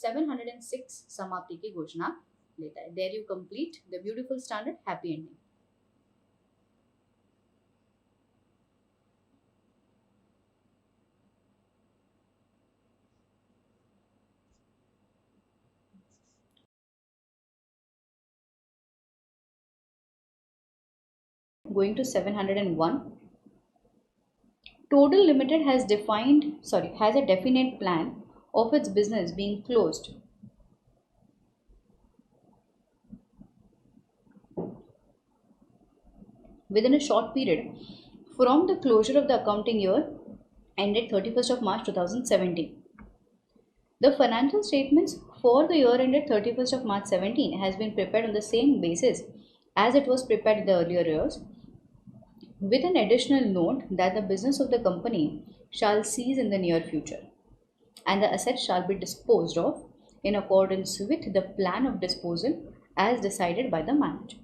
706 समाप्ति की घोषणा लेता है. There you complete the beautiful standard happy ending. Going to 701. Total Limited has a definite plan of its business being closed within a short period from the closure of the accounting year ended 31st of March 2017. The financial statements for the year ended 31st of March 17 has been prepared on the same basis as it was prepared in the earlier years, with an additional note that the business of the company shall cease in the near future and the assets shall be disposed of in accordance with the plan of disposal as decided by the manager.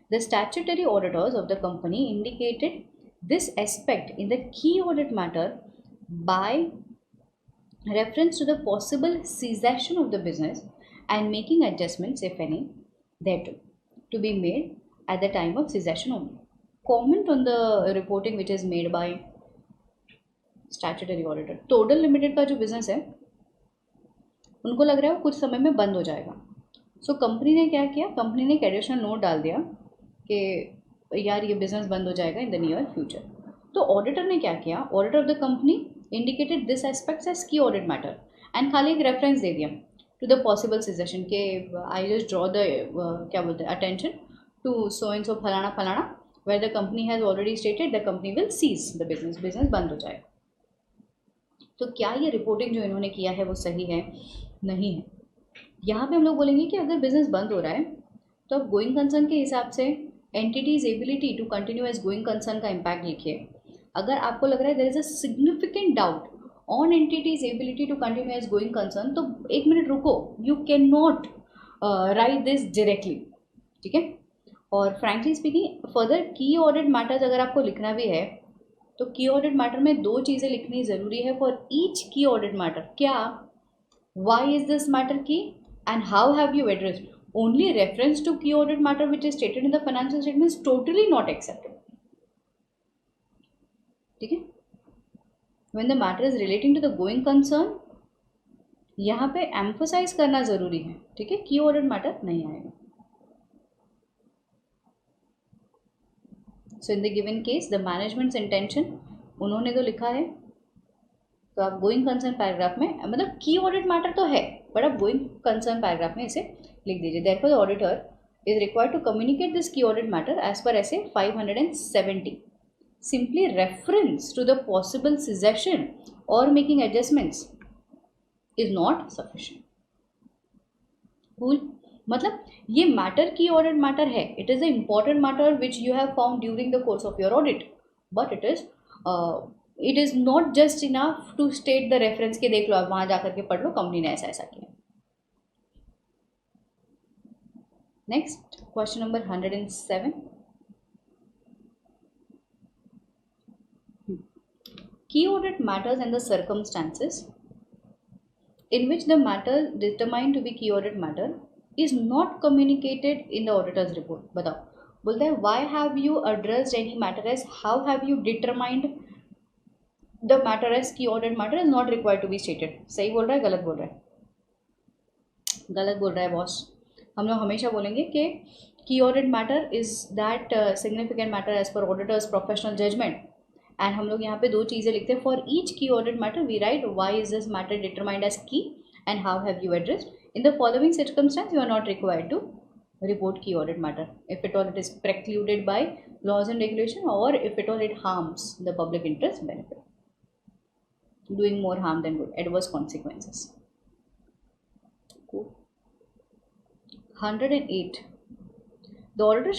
The statutory auditors of the company indicated this aspect in the key audit matter by reference to the possible cessation of the business and making adjustments, if any, thereto, to be made at the time of cessation only. Comment on the reporting which is made by statutory auditor. Total Limited का जो business है, उनको लग रहा है वो कुछ समय में बंद हो जाएगा. सो कंपनी ने क्या किया, कंपनी ने एक एडिशनल नोट डाल दिया कि यार ये बिजनेस बंद हो जाएगा इन द नियर फ्यूचर. तो ऑडिटर ने क्या किया, auditor of the company indicated this aspects as key audit matter and खाली एक रेफरेंस दे दिया टू द पॉसिबल सिजेशन के आई जस्ट ड्रॉ द क्या बोलते हैं attention to so and so फलाना फलाना where the company has already stated the company will cease the business, business बंद हो जाएगा. तो क्या ये रिपोर्टिंग जो इन्होंने किया है वो सही है? नहीं है. यहाँ पे हम लोग बोलेंगे कि अगर बिजनेस बंद हो रहा है तो आप गोइंग कंसर्न के हिसाब से entity's ability to continue as going concern का इम्पैक्ट लिखिए. अगर आपको लग रहा है there is a significant doubt on entity's ability to continue as going concern, तो 1 मिनट रुको, you can not write this directly. ठीक है. और frankly speaking further key audit matters अगर आपको लिखना भी है तो की ऑडिट मैटर में 2 चीज़ें लिखनी ज़रूरी है for each key audit matter. क्या, why is this matter key and how have you addressed. Only reference to key audit matter which is stated in the financial statement is totally not accepted. ठीक है. When the matter is relating to the going concern यहाँ पे emphasise करना ज़रूरी है, ठीक है, की ऑडिट मैटर नहीं आएगा. So in the given case the management's intention, उन्होंने तो लिखा है, तो आप गोइंग कंसर्न पैराग्राफ में, मतलब की ऑडिट मैटर तो है, बट आप गोइंग कंसर्न पैराग्राफ में इसे लिख दीजिए. Therefore the auditor is required to communicate this key audit matter as per SA 570. Simply reference to the possible suggestion or making adjustments is not sufficient. Cool. मतलब ये matter key audit matter है, it is a important matter which you have found during the course of your audit, but it is not just enough to state the reference के देख लो, आप वहाँ जा करके पढ़ लो कंपनी ने ऐसा ऐसा किया. Next, question number 107. Key audit matters and the circumstances in which the matter determined to be key audit matter is not communicated in the auditor's report. बताओ, बोलता है why have you addressed any matter as, how have you determined the matter as key audit matter is not required to be stated. सही बोल रहा है, गलत बोल रहा है? गलत बोल रहा है बॉस. हम लोग हमेशा बोलेंगे कि key audit matter is that significant matter as per auditor's professional judgement. And हम लोग यहाँ पे दो चीज़ें लिखते हैं. For each key audit matter we write why is this matter determined as key and how have you addressed. In the following circumstances you are not required to report key audit matter if at all it is precluded by laws and regulation, or if at all it harms the public interest benefit, doing more harm than good, adverse consequences. Cool. 108. The auditor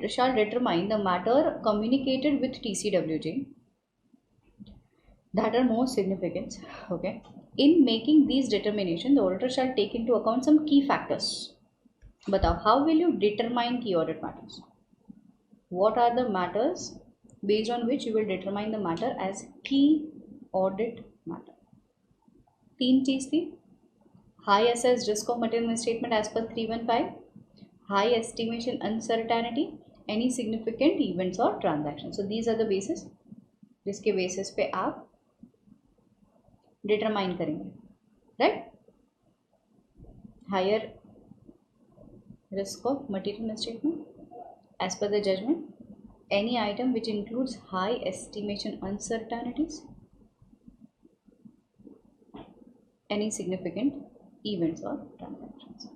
shall determine the matter communicated with TCWJ that are most significant. Okay. In making these determination, the auditor shall take into account some key factors. बताओ, how will you determine key audit matters? What are the matters based on which you will determine the matter as key audit matter? तीन चीज थी. High assessed risk of material misstatement as per 315, high estimation uncertainty, any significant events or transactions. So these are the basis जिसके basis पे आप determine करेंगे, right? Higher risk of material misstatement as per the judgment, any item which includes high estimation uncertainties, any significant events or transactions.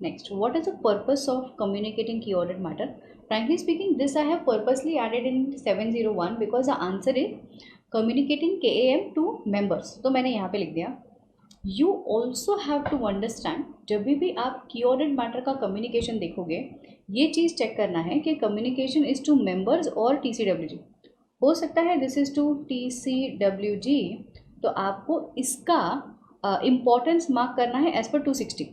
Next, what is the purpose of communicating key audit matter? Frankly speaking, this I have purposely added in 701 because the answer is communicating KAM to members. तो मैंने यहाँ पे लिख दिया. You also have to understand, जब भी आप की ऑडिट मैटर का कम्युनिकेशन देखोगे, ये चीज़ चेक करना है कि कम्युनिकेशन इज़ टू मेंबर्स और TCWG. हो सकता है दिस इज़ टू TCWG, तो आपको इसका इम्पोर्टेंस मार्क करना है एज पर 260,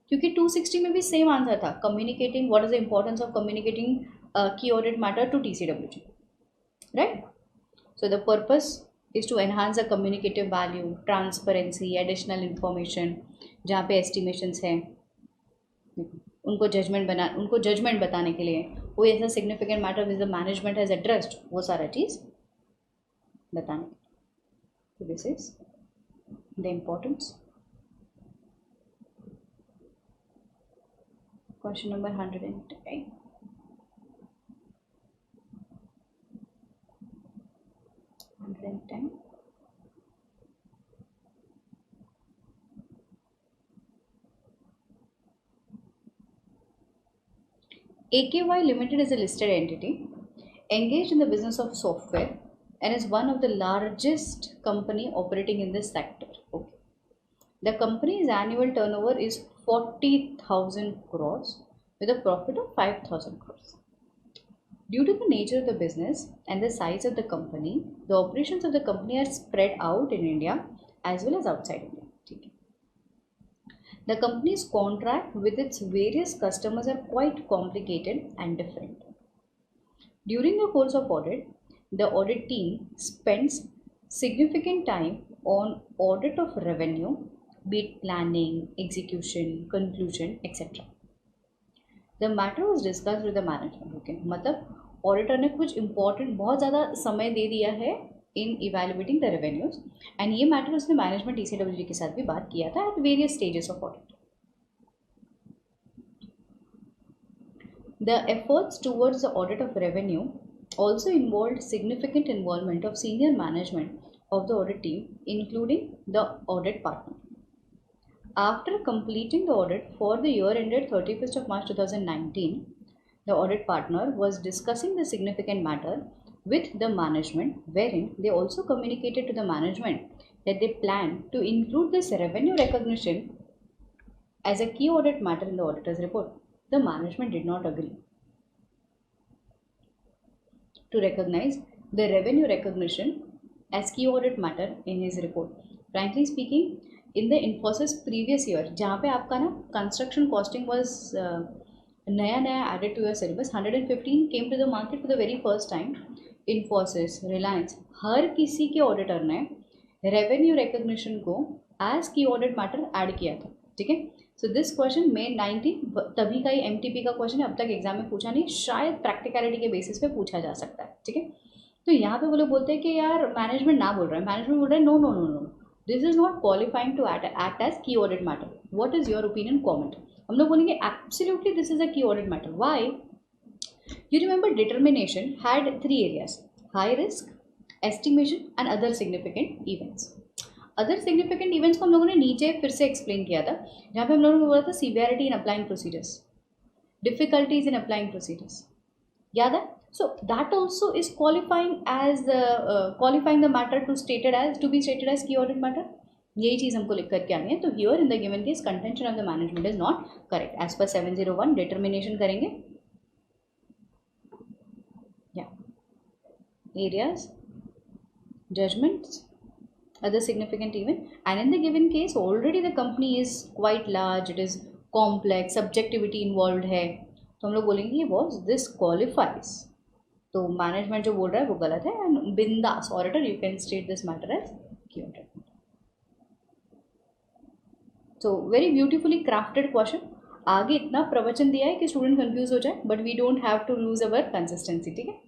क्योंकि 260 में भी सेम आंसर था, communicating, what is the importance of communicating key audit matter to TCWG, right? So the purpose is to enhance the communicative value, transparency, additional information. जहाँ पे estimations हैं, उनको जजमेंट बताने के लिए, कोई ऐसा significant matter which the management has addressed, वो सारा चीज़ बताने. So this is the importance. Question number 110. AKY Limited is a listed entity engaged in the business of software and is one of the largest company operating in this sector. Okay. The company's annual turnover is 40,000 crores with a profit of 5,000 crores. Due to the nature of the business and the size of the company, the operations of the company are spread out in India as well as outside India. The company's contract with its various customers are quite complicated and different. During the course of audit, the audit team spends significant time on audit of revenue, be it planning, execution, conclusion, etc. The matter was discussed with the management. Okay, मतलब auditor ने कुछ important बहुत ज़्यादा समय दे दिया है इन evaluating the revenues, and ये matter उसने मैनेजमेंट ईसीडब्ल्यूजी के साथ भी बात किया था at various stages of audit. The efforts towards the audit of revenue also involved significant involvement of senior management of the audit team, including the audit partner. After completing the audit for the year ended 31st of March 2019, the audit partner was discussing the significant matter with the management, wherein they also communicated to the management that they plan to include this revenue recognition as a key audit matter in the auditor's report. The management did not agree to recognize the revenue recognition as key audit matter in his report. Frankly speaking, in the Infosys previous year, जहाँ पे आपका ना construction costing was नया added to your syllabus, 115 came to the market for the very first time. Infosys, Reliance, हर किसी के auditor ने revenue recognition को as key audit matter add किया था. ठीक है. सो दिस क्वेश्चन May 19 तभी का ही MTP का क्वेश्चन है, अब तक एग्जाम में पूछा नहीं, शायद प्रैक्टिकलिटी के बेसिस पे पूछा जा सकता है. ठीक है. तो यहाँ पे वो लोग बोलते हैं कि यार मैनेजमेंट ना बोल रहा है, मैनेजमेंट बोल रहा है no no no no, this is not qualifying to act as key audit matter. What is your opinion, comment. हम लोग बोलेंगे absolutely this is a key audit matter. Why? You remember determination had 3 areas, high risk, estimation and other significant events. Other significant events को हम लोगों ने नीचे फिर से एक्सप्लेन किया था, जहाँ पे हम लोगों ने बोला था severity in applying procedures, difficulties in applying procedures. याद है? So that also is qualifying the matter to stated as to be stated as key audit matter. यही चीज़ हमको लिख करके आनी है. तो here in the given case contention of the management is not correct as per 701. Determination करेंगे. या areas, judgements, other significant event, and in the given case already the company is quite large, it is complex, subjectivity involved है, तो हम लोग बोलेंगे was this qualifies. तो management जो बोल रहा है वो गलत है, एंड बिंदास auditor you can state this matter as key audit. So very beautifully crafted question. आगे इतना प्रवचन दिया है कि स्टूडेंट कंफ्यूज हो जाए, but we don't have to lose our consistency. ठीक है.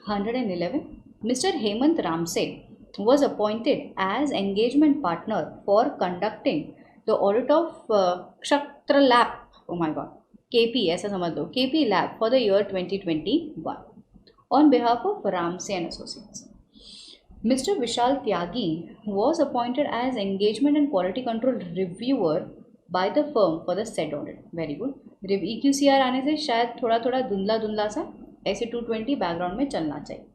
111. Mr. Hemant Ramse was appointed as engagement partner for conducting the audit of Kshatra Lab. Oh my God, KP ऐसा समझ लो, KP Lab for the year 2021 on behalf of Ramse and Associates. Mr. Vishal Tyagi was appointed as engagement and quality control reviewer by the firm for the said audit. Very good. EQCR आने से शायद थोड़ा थोड़ा धुंधला धुंधला सा ऐसे 220 background में चलना चाहिए.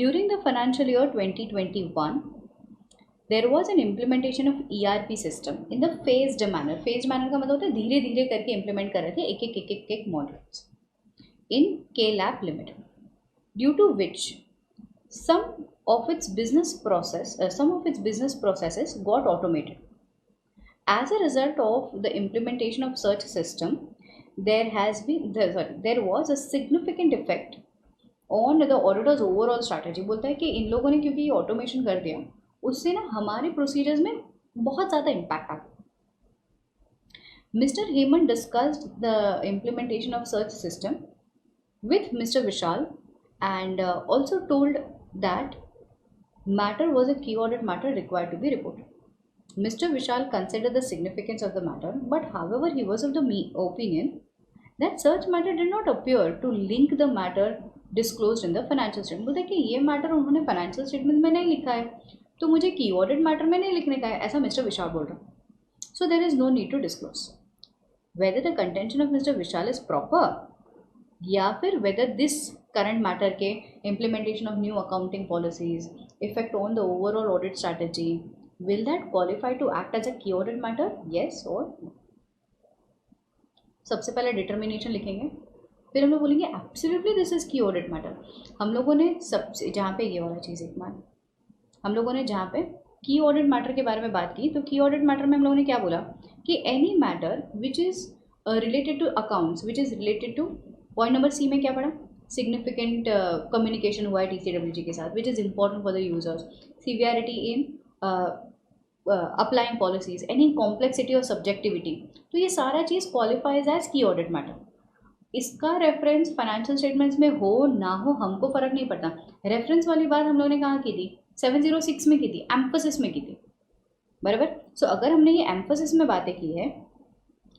During the financial year 2021, there was an implementation of ERP system in the phased manner. Phased manner का मतलब होता है धीरे धीरे करके implement कर रहे थे एक modules in K-Lab Limited, due to which some of its business processes got automated. As a result of the implementation of such system, there was a significant effect on the auditors overall strategy. बोलता है कि इन लोगों ने क्योंकि ये automation कर दिया, उससे ना हमारे प्रोसीजर्स में बहुत ज़्यादा इम्पैक्ट आ गया. Mister Hemant discussed the implementation of search system with mister Vishal and also told that matter was a key audit matter required to be reported. Mr. Vishal considered the significance of the matter, but however he was of the opinion that such matter did not appear to link the matter disclose in the financial statement. बोलते हैं कि ये matter उन्होंने financial statement में नहीं लिखा है, तो मुझे की ऑडिट मैटर में नहीं लिखने का है, ऐसा मिस्टर विशाल बोल रहा है. So there is no need to disclose. Whether the contention of mister Vishal is proper, या फिर वेदर दिस करंट मैटर के implementation of new accounting policies effect on the overall audit strategy, will that qualify to act as a key audit matter, yes और no. सबसे पहले determination लिखेंगे, फिर हम लोग बोलेंगे absolutely this is key audit matter. हम लोगों ने सबसे जहाँ पे ये वाला चीज़ एक बार हम लोगों ने जहाँ पे की ऑडिट मैटर के बारे में बात की, तो की ऑडिट मैटर में हम लोगों ने क्या बोला कि any matter which is related to accounts, which is related to, point number C में क्या पढ़ा, सिग्निफिकेंट कम्युनिकेशन हुआ है TCWG के साथ, which is important for the users, severity in applying policies, any complexity और सब्जेक्टिविटी. तो ये सारा चीज़ qualifies as key audit matter. इसका रेफरेंस फाइनेंशियल स्टेटमेंट्स में हो ना हो हमको फर्क नहीं पड़ता। रेफरेंस वाली बात हम लोगों ने कहाँ की थी, 706 में की थी, एम्फोसिस में की थी, बराबर। सो अगर हमने ये एम्फोसिस में बातें की है,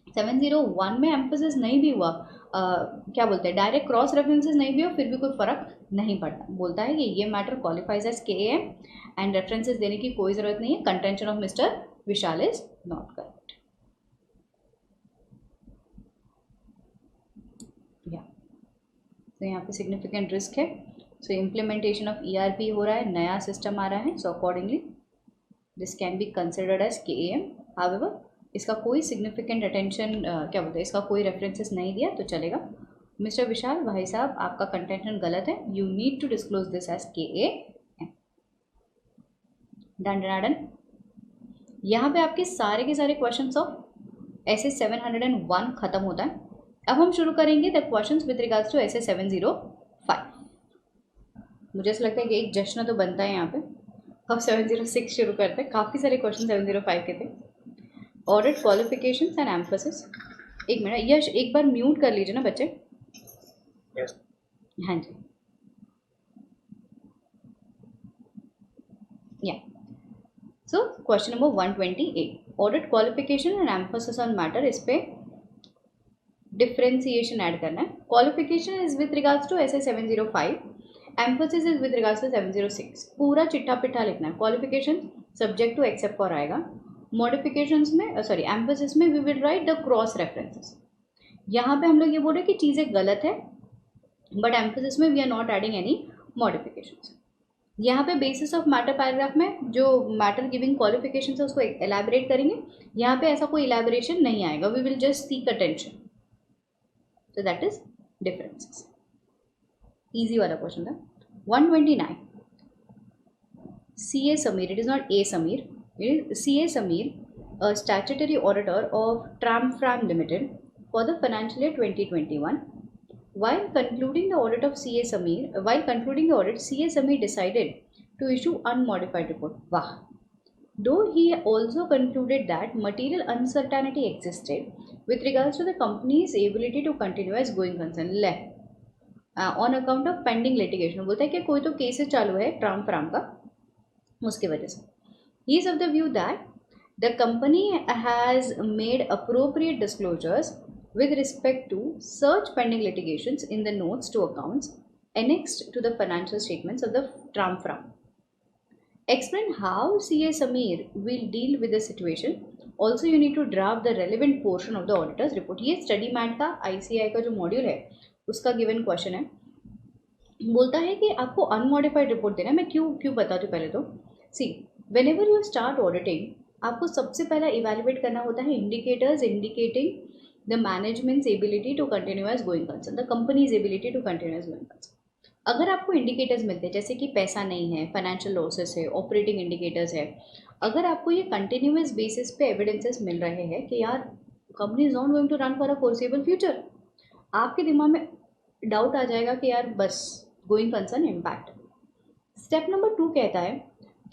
701 में एम्फोसिस नहीं भी हुआ, क्या बोलते हैं, डायरेक्ट क्रॉस रेफरेंसेस नहीं भी हो, फिर भी कोई फर्क नहीं पड़ता। बोलता है कि ये matter qualifies as KAM and references देने की कोई जरूरत नहीं है। Contention of mister Vishal is not correct. तो यहाँ पे सिग्निफिकेंट रिस्क है। सो इम्प्लीमेंटेशन ऑफ ERP हो रहा है, नया सिस्टम आ रहा है, so accordingly this can be considered as KAM। However इसका कोई सिग्निफिकेंट अटेंशन, क्या बोलते हैं, इसका कोई रेफरेंसेस नहीं दिया तो चलेगा। मिस्टर विशाल भाई साहब, आपका कंटेंशन गलत है, you need to disclose this as KAM। Done done done. यहाँ पे आपके सारे के सारे क्वेश्चन ऑफ ऐसे 701 खत्म होता है। अब हम शुरू करेंगे the questions with regards to SA 705। मुझे ऐसा लगता है कि एक जश्न तो बनता है यहाँ पे। अब 706 शुरू करते हैं, काफ़ी सारे क्वेश्चन 705 के थे। Audit qualifications and emphasis. एक मिनट यश, एक बार म्यूट कर लीजिए ना बच्चे। Yes. हाँ जी, या so question number 128, audit qualification and emphasis on matter. इस पे डिफ्रेंसिएशन ऐड करना है। Qualification is with regards to SA 705, emphasis is with regards to 706। पूरा चिट्ठा पिट्ठा लिखना है। Qualification subject to except for आएगा, मॉडिफिकेशंस में सॉरी एम्फोसिस में we will write the cross references. यहाँ पे हम लोग ये बोल रहे हैं कि चीज़ें गलत है, बट एम्फोसिस में we are not adding any modifications. यहाँ पे बेसिस ऑफ मैटर पैराग्राफ में जो मैटर गिविंग क्वालिफिकेशन है उसको एलैबोरेट करेंगे। यहाँ पे ऐसा कोई एलैबोरेशन नहीं आएगा, we will just seek attention. So that is differences. Easy वाला क्वेश्चन था। 129, CA Samir, it is not A Samir, it is CA Samir, a statutory auditor of Tramfram Limited for the financial year 2021. While concluding the audit, CA Samir decided to issue unmodified report. Wow. Though he also concluded that material uncertainty existed with regards to the company's ability to continue as going concern on account of pending litigation। बोलता है कि कोई तो cases चालू है tram का, उसकी वजह से he is of the view that the company has made appropriate disclosures with respect to such pending litigations in the notes to accounts annexed to the financial statements of the Tram. Explain how CA Samir will deal with the situation. Also, you need to draft the relevant portion of the auditor's report. ये study mat का ICI का जो module है उसका given question है। बोलता है कि आपको अनमॉडिफाइड रिपोर्ट देना है। मैं क्यों बताती हूँ पहले तो। See, whenever you start auditing, आपको सबसे पहला इवेल्युएट करना होता है indicators indicating the management's ability to continue as going concern, the company's ability to continue as going concern. अगर आपको इंडिकेटर्स मिलते हैं जैसे कि पैसा नहीं है, फाइनेंशियल लॉसेस है, ऑपरेटिंग इंडिकेटर्स है, अगर आपको ये कंटिन्यूअस बेसिस पे एविडेंसेस मिल रहे हैं कि यार company is not going to run for a foreseeable future, आपके दिमाग में डाउट आ जाएगा कि यार बस going concern impact. Step number 2 कहता है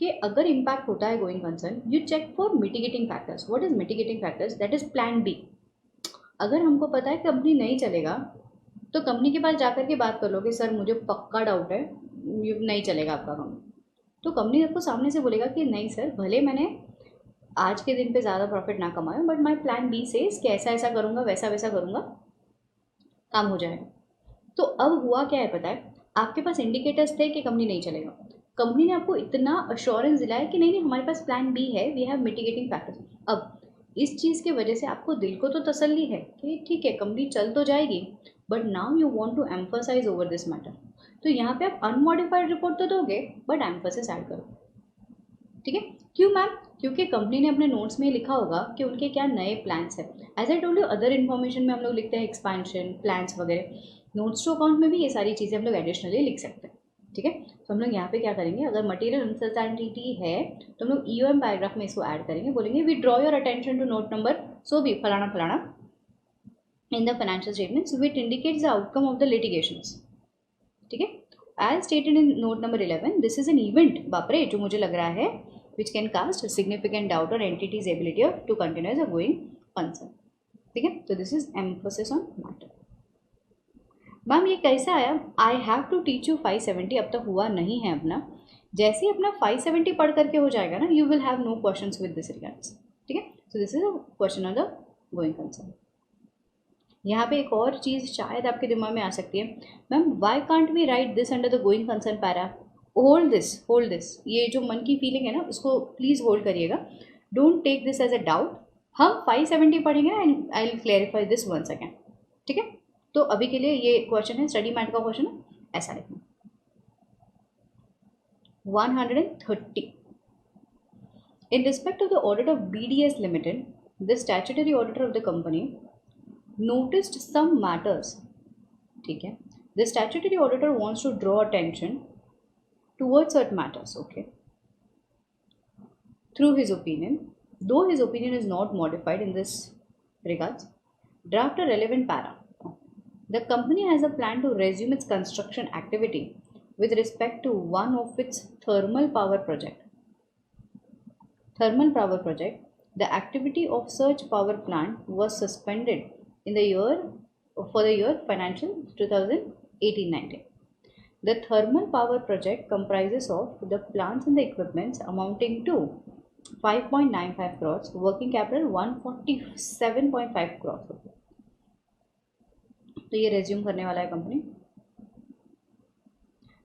कि अगर इम्पैक्ट होता है going concern, you check for mitigating factors. What is mitigating factors? That is plan B. अगर हमको पता है कंपनी नहीं चलेगा तो कंपनी के पास जाकर के बात कर लो कि सर मुझे पक्का डाउट है ये नहीं चलेगा आपका काम। तो कंपनी आपको सामने से बोलेगा कि नहीं सर, भले मैंने आज के दिन पे ज़्यादा प्रॉफिट ना कमाया, बट माई प्लान बी से कि ऐसा ऐसा करूँगा, वैसा वैसा करूँगा, काम हो जाएगा। तो अब हुआ क्या है पता है, आपके पास इंडिकेटर्स थे कि कंपनी नहीं चलेगा, कंपनी ने आपको इतना अश्योरेंस दिलाया कि नहीं नहीं हमारे पास प्लान बी है, वी हैव मिटिगेटिंग फैक्टर्स। अब इस चीज़ की वजह से आपको दिल को तो तसल्ली है कि ठीक है कंपनी चल तो जाएगी, but now you want to emphasise over this matter. तो यहाँ पे आप अनमॉडिफाइड रिपोर्ट तो दोगे बट एम्फसिस ऐड करो। ठीक है, क्यों मैम? क्योंकि कंपनी ने अपने नोट्स में लिखा होगा कि उनके क्या नए प्लान्स हैं। As I told you, other information में हम लोग लिखते हैं एक्सपेंशन प्लान्स वगैरह, नोट्स टू अकाउंट में भी ये सारी चीज़ें हम लोग एडिशनली लिख सकते हैं। ठीक है, तो हम लोग यहाँ पे क्या करेंगे, अगर मटेरियल अनसर्टेनिटी है तो हम लोग EOM पैराग्राफ में इसको ऐड करेंगे, बोलेंगे we draw your attention to note number so भी फलाना फलाना in the financial statements which indicates the outcome of the litigations। ठीक है, as stated in note number 11, this is an event बाप रे जो मुझे लग रहा है which can cast a significant doubt on entity's ability to continue as a going concern। ठीक है, तो this is emphasis on matter। Ma'am ये कैसे आया? I have to teach you 570, अब तक हुआ नहीं है अपना। जैसे ही अपना 570 पढ़ करके हो जाएगा ना, you will have no questions with this regards. ठीक है, so this is a question on the going concern. यहाँ पे एक और चीज़ शायद आपके दिमाग में आ सकती है, ma'am why can't we write this under the going concern para? Hold this, ये जो मन की फीलिंग है ना, उसको प्लीज़ होल्ड करिएगा। Don't take this as a doubt. हम 570 पढ़ेंगे ना, and I will clarify this once again. ठीक है, तो अभी के लिए ये क्वेश्चन है, स्टडी मैट का क्वेश्चन है, ऐसा लिखना। 130, in respect of the audit of BDS Limited, the statutory auditor of the company noticed some matters. ठीक है, the statutory auditor wants to draw attention towards certain matters, okay, through his opinion. Though his opinion is not modified in this regards, draft a relevant para. The company has a plan to resume its construction activity with respect to one of its thermal power project. The activity of such power plant was suspended in the year for the year financial 2018-19. The thermal power project comprises of the plants and the equipments amounting to 5.95 crores, working capital 147.5 crores. तो ये resume करने वाला है company.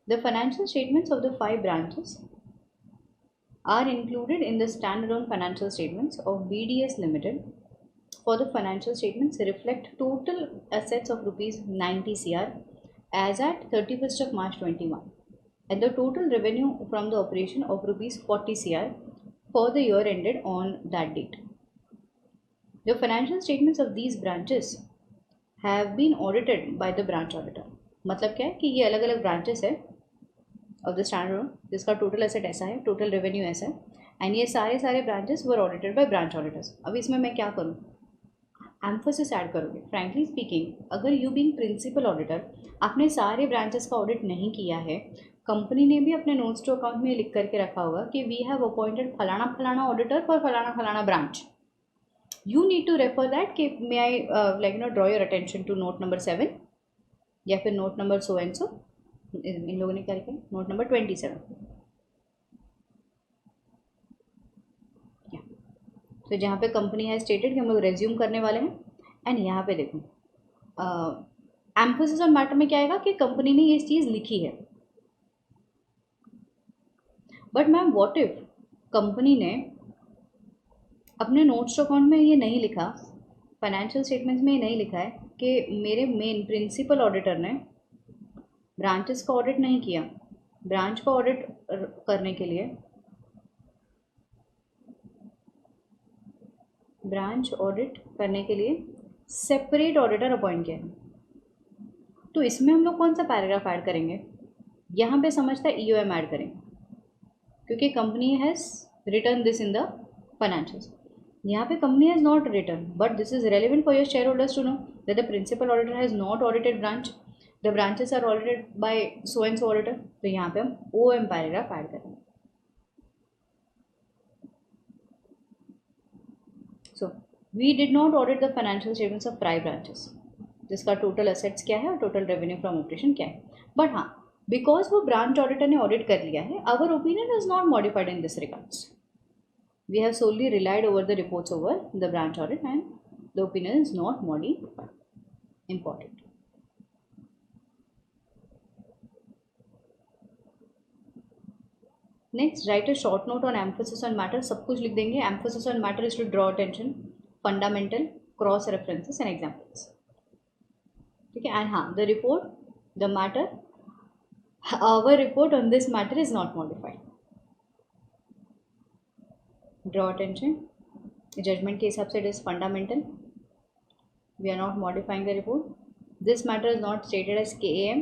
The financial statements of the 5 branches are included in the standalone financial statements of BDS Limited. For the financial statements reflect total assets of rupees 90 crore as at 31st of March 21, and the total revenue from the operation of rupees 40 crore for the year ended on that date. The financial statements of these branches have been audited by the branch auditor. मतलब क्या है कि ये अलग अलग branches है of the standard, जिसका total asset ऐसा है, टोटल रेवेन्यू ऐसा है, एंड ये सारे branches were audited by branch auditors. अब इसमें मैं क्या करूँ, एम्फोसिस ऐड करोगे। फ्रैंकली स्पीकिंग, अगर यू बीइंग प्रिंसिपल ऑडिटर आपने सारे ब्रांचेस का ऑडिट नहीं किया है, कंपनी ने भी अपने नोट्स टू अकाउंट में लिख करके रखा होगा कि वी हैव अपॉइंटेड फलाना फलाना ऑडिटर फॉर फलाना फलाना branch, you need to refer that कि may I like no draw your attention to note number 7 या फिर note number so and so, इन लोगों ने क्या लिखा, नोट नंबर 27। तो जहाँ पे कंपनी है स्टेटेड कि हम लोग रेज्यूम करने वाले हैं, एंड यहाँ पे देखो एम्फोसिस ऑन मैटर में क्या आएगा कि कंपनी ने ये चीज़ लिखी है। But ma'am what if company ने अपने नोट्स अकाउंट में ये नहीं लिखा, फाइनेंशियल स्टेटमेंट्स में ये नहीं लिखा है कि मेरे मेन प्रिंसिपल ऑडिटर ने ब्रांचेस का ऑडिट नहीं किया, ब्रांच का ऑडिट करने के लिए ब्रांच ऑडिट करने के लिए सेपरेट ऑडिटर अपॉइंट किया है। तो इसमें हम लोग कौन सा पैराग्राफ ऐड करेंगे, यहाँ पे समझता है ईओएम ऐड करेंगे, क्योंकि company has return this in the financials. यहाँ पे company has not return, but this is relevant for your share holders to know that the principal auditor has not audited branch, the branches are audited by so and so auditor. तो यहाँ पे हम OM paragraph add करेंगे। So we did not audit the financial statements of 5 branches, जिसका total assets क्या है और total revenue from operation क्या है। बट हाँ, बिकॉज वो ब्रांच ऑडिटर ने ऑडिट कर लिया है, our opinion is not modified in this regards. We have solely relied over the reports over the branch audit and the opinion is not modified. Important. Next, write a short note on emphasis on matter. सब कुछ लिख देंगे। Emphasis on matter is to draw attention, fundamental, cross references and examples. ठीक है, and हाँ, the report, the matter, our report on this matter is not modified. Draw attention, judgment के हिसाब से it is fundamental, we are not modifying the report, this matter is not stated as KAM,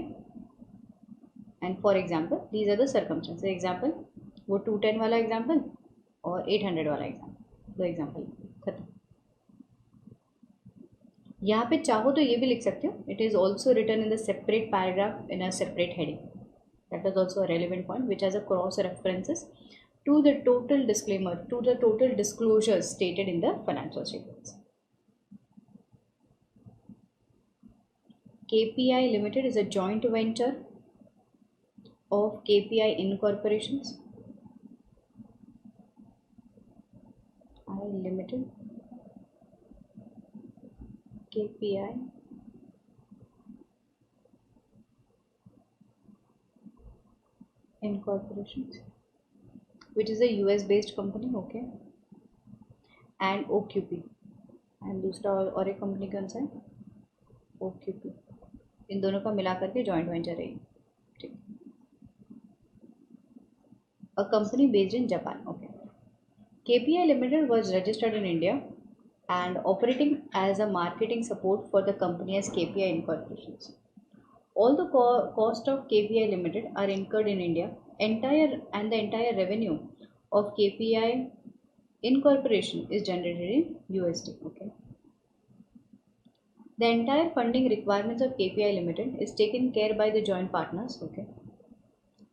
and for example these are the circumstances. Example वो 210 वाला example और 800 वाला example, दो example खत्म। यहाँ पे चाहो तो ये भी लिख सकते हो, it is also written in the separate paragraph in a separate heading, that is also a relevant point which has a cross references to the total disclaimer, to the total disclosures stated in the financial statements. KPI Limited is a joint venture of KPI Incorporations. I Limited, KPI Incorporations, which is a US based company, okay, and OQP, and दूसरा और एक company कौन सा है, OQP, इन दोनों का मिला करके जॉइंट वेंचर है, ठीक, a company based in Japan, okay. KPI Limited was registered in India and operating as a marketing support for the company as KPI Incorporations. All the cost of KPI Limited are incurred in India. The entire revenue of KPI Incorporation is generated in USD. Okay. The entire funding requirements of KPI Limited is taken care by the joint partners. Okay.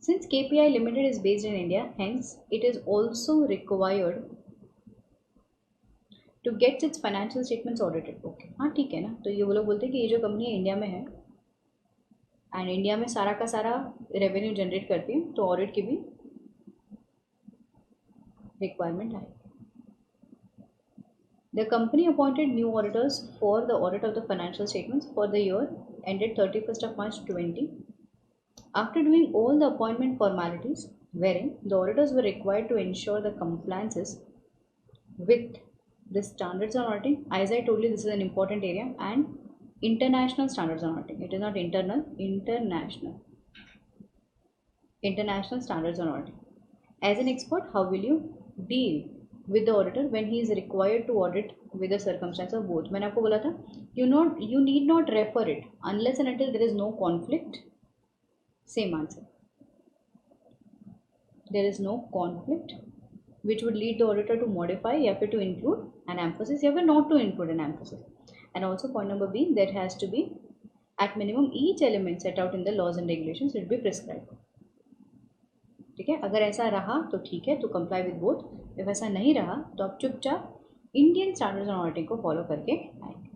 Since KPI Limited is based in India, hence it is also required to get its financial statements audited. Okay. हाँ ठीक है ना. तो ये वो लोग बोलते हैं कि ये जो कंपनी है इंडिया में है एंड इंडिया में सारा का सारा रेवेन्यू जनरेट करती है, तो ऑडिट की भी रिक्वायरमेंट आएगी. The company appointed new auditors for the audit of the financial statements for the year ended 31st of March 20. After doing all the appointment formalities, wherein the auditors were required to ensure the compliances with the standards on auditing. As I told you, this is an important area, and international standards on auditing. It is not internal, international standards on auditing. As an expert, how will you deal with the auditor when he is required to audit with the circumstance of both? मैंने आपको बोला था, you need not refer it unless and until there is no conflict. Same answer. There is no conflict which would lead the auditor to modify या फिर to include an emphasis या फिर not to include an emphasis. And also point number B, there has to be at minimum each element set out in the laws and regulations should be prescribed. ठीक है, अगर ऐसा रहा तो ठीक है, तो कंप्लाई विद बोथ. इफ ऐसा नहीं रहा तो आप चुपचाप इंडियन स्टैंडर्ड्स ऑन ऑडिटिंग को फॉलो करके आएंगे.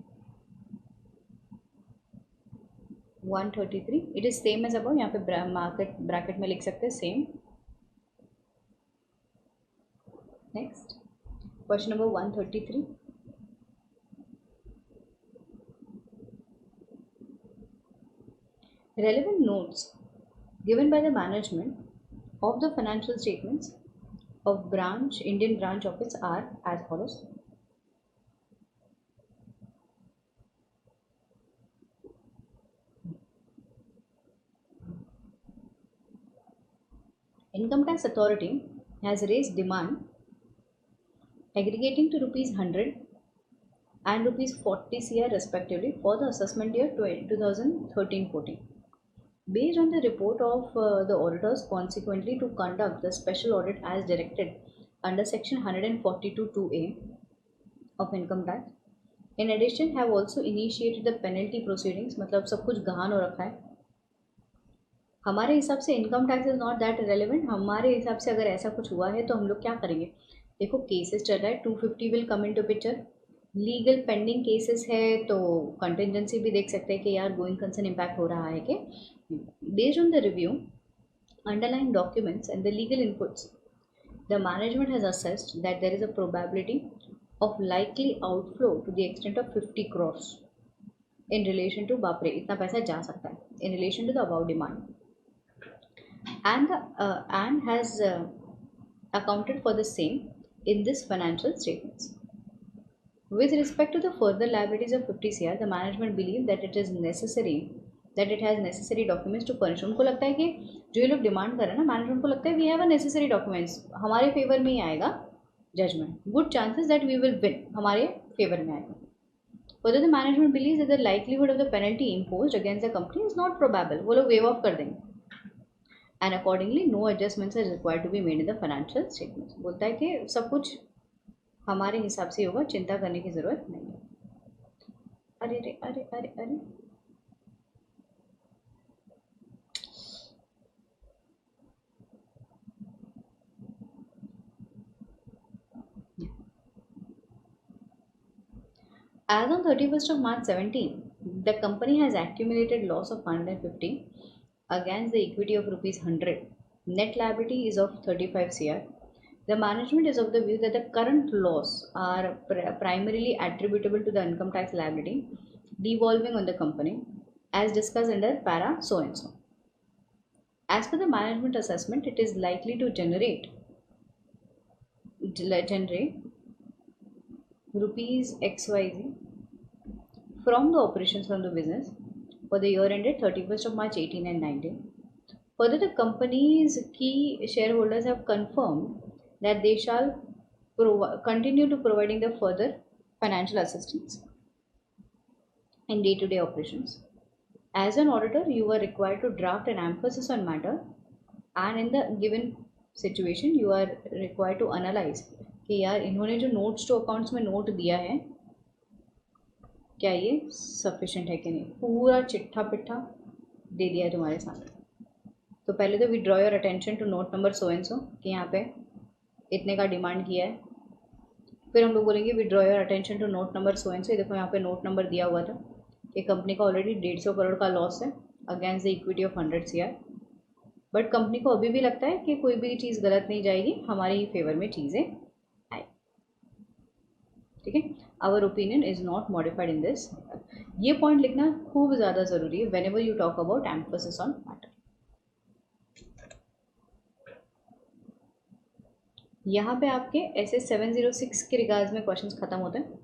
133 it is same as above, यहाँ पे मार्केट ब्रैकेट में लिख सकते हैं same. Next question number 133. Relevant notes given by the management of the financial statements of Indian branch office are as follows. Income Tax Authority has raised demand aggregating to rupees 100 and rupees 40 crore respectively for the assessment year 2013-14. Based on the report of the auditors, consequently to conduct the special audit as directed under section 142(2)(a) of income tax. In addition, have also initiated the penalty proceedings. मतलब सब कुछ गहान हो रखा है. हमारे हिसाब से income tax is not that relevant. हमारे हिसाब से अगर ऐसा कुछ हुआ है तो हम लोग क्या करेंगे? देखो केसेस चल रहा है, 250 will come into picture. Legal pending cases है तो कंटिजेंसी भी देख सकते हैं कि यार गोइंग कंसर्न इम्पैक्ट हो रहा है कि. Based on the review, underlying documents and the legal inputs, the management has assessed that there is a probability of likely outflow to the extent of 50 crores in relation to बाप रे इतना पैसा जा सकता है, in relation to the above demand, and has accounted for the same in this financial statements. With respect to the further liabilities of 50 crore, the management believes that it has necessary documents to furnish. उनको लगता है कि जो ये लोग demand कर रहे हैं ना, मैनेजमेंट को लगता है we have a necessary documents, हमारे फेवर में ही आएगा judgement. Good chances that we will win, हमारे फेवर में आएगा. Further, the management believes that the likelihood of the penalty imposed against the company is not probable. वो लोग wave of कर देंगे. And accordingly, no adjustments are required to be made in the financial statements. बोलता है कि सब कुछ हमारे हिसाब से होगा, चिंता करने की ज़रूरत नहीं है. अरे अरे अरे अरे अरे As on 31st of March 17, The company has accumulated loss of 150 against the equity of rupees 100. Net liability is of 35 crore. The management is of the view that the current loss are primarily attributable to the income tax liability devolving on the company as discussed under para so and so. As per the management assessment, it is likely to generate rupees XYZ from the operations from the business for the year ended 31st of March 18 and 19. Further, the company's key shareholders have confirmed that they shall continue to providing the further financial assistance in day-to-day operations. As an auditor, you are required to draft an emphasis on matter, and in the given situation, you are required to analyze कि यार इन्होंने जो notes to accounts में note दिया है क्या ये sufficient है कि नहीं, पूरा चिट्ठा पिट्ठा दे दिया है तुम्हारे सामने. तो पहले तो we draw your attention to note number so and so कि यहाँ पे इतने का डिमांड किया है. फिर हम लोग बोलेंगे we draw your attention to note number so and so. देखो यहाँ पे नोट नंबर दिया हुआ था कि कंपनी का ऑलरेडी 150 करोड़ का लॉस है against the equity of 100 CR. But company को अभी भी लगता है कि कोई भी चीज़ गलत नहीं जाएगी, हमारे ही फेवर में चीज़ें आए. ठीक है, our opinion is not modified in this. ये पॉइंट लिखना खूब ज़्यादा ज़रूरी है whenever you talk about emphasis on matter. यहाँ पे आपके ऐसे 706 के रिगार्ड्स में क्वेश्चंस खत्म होते हैं.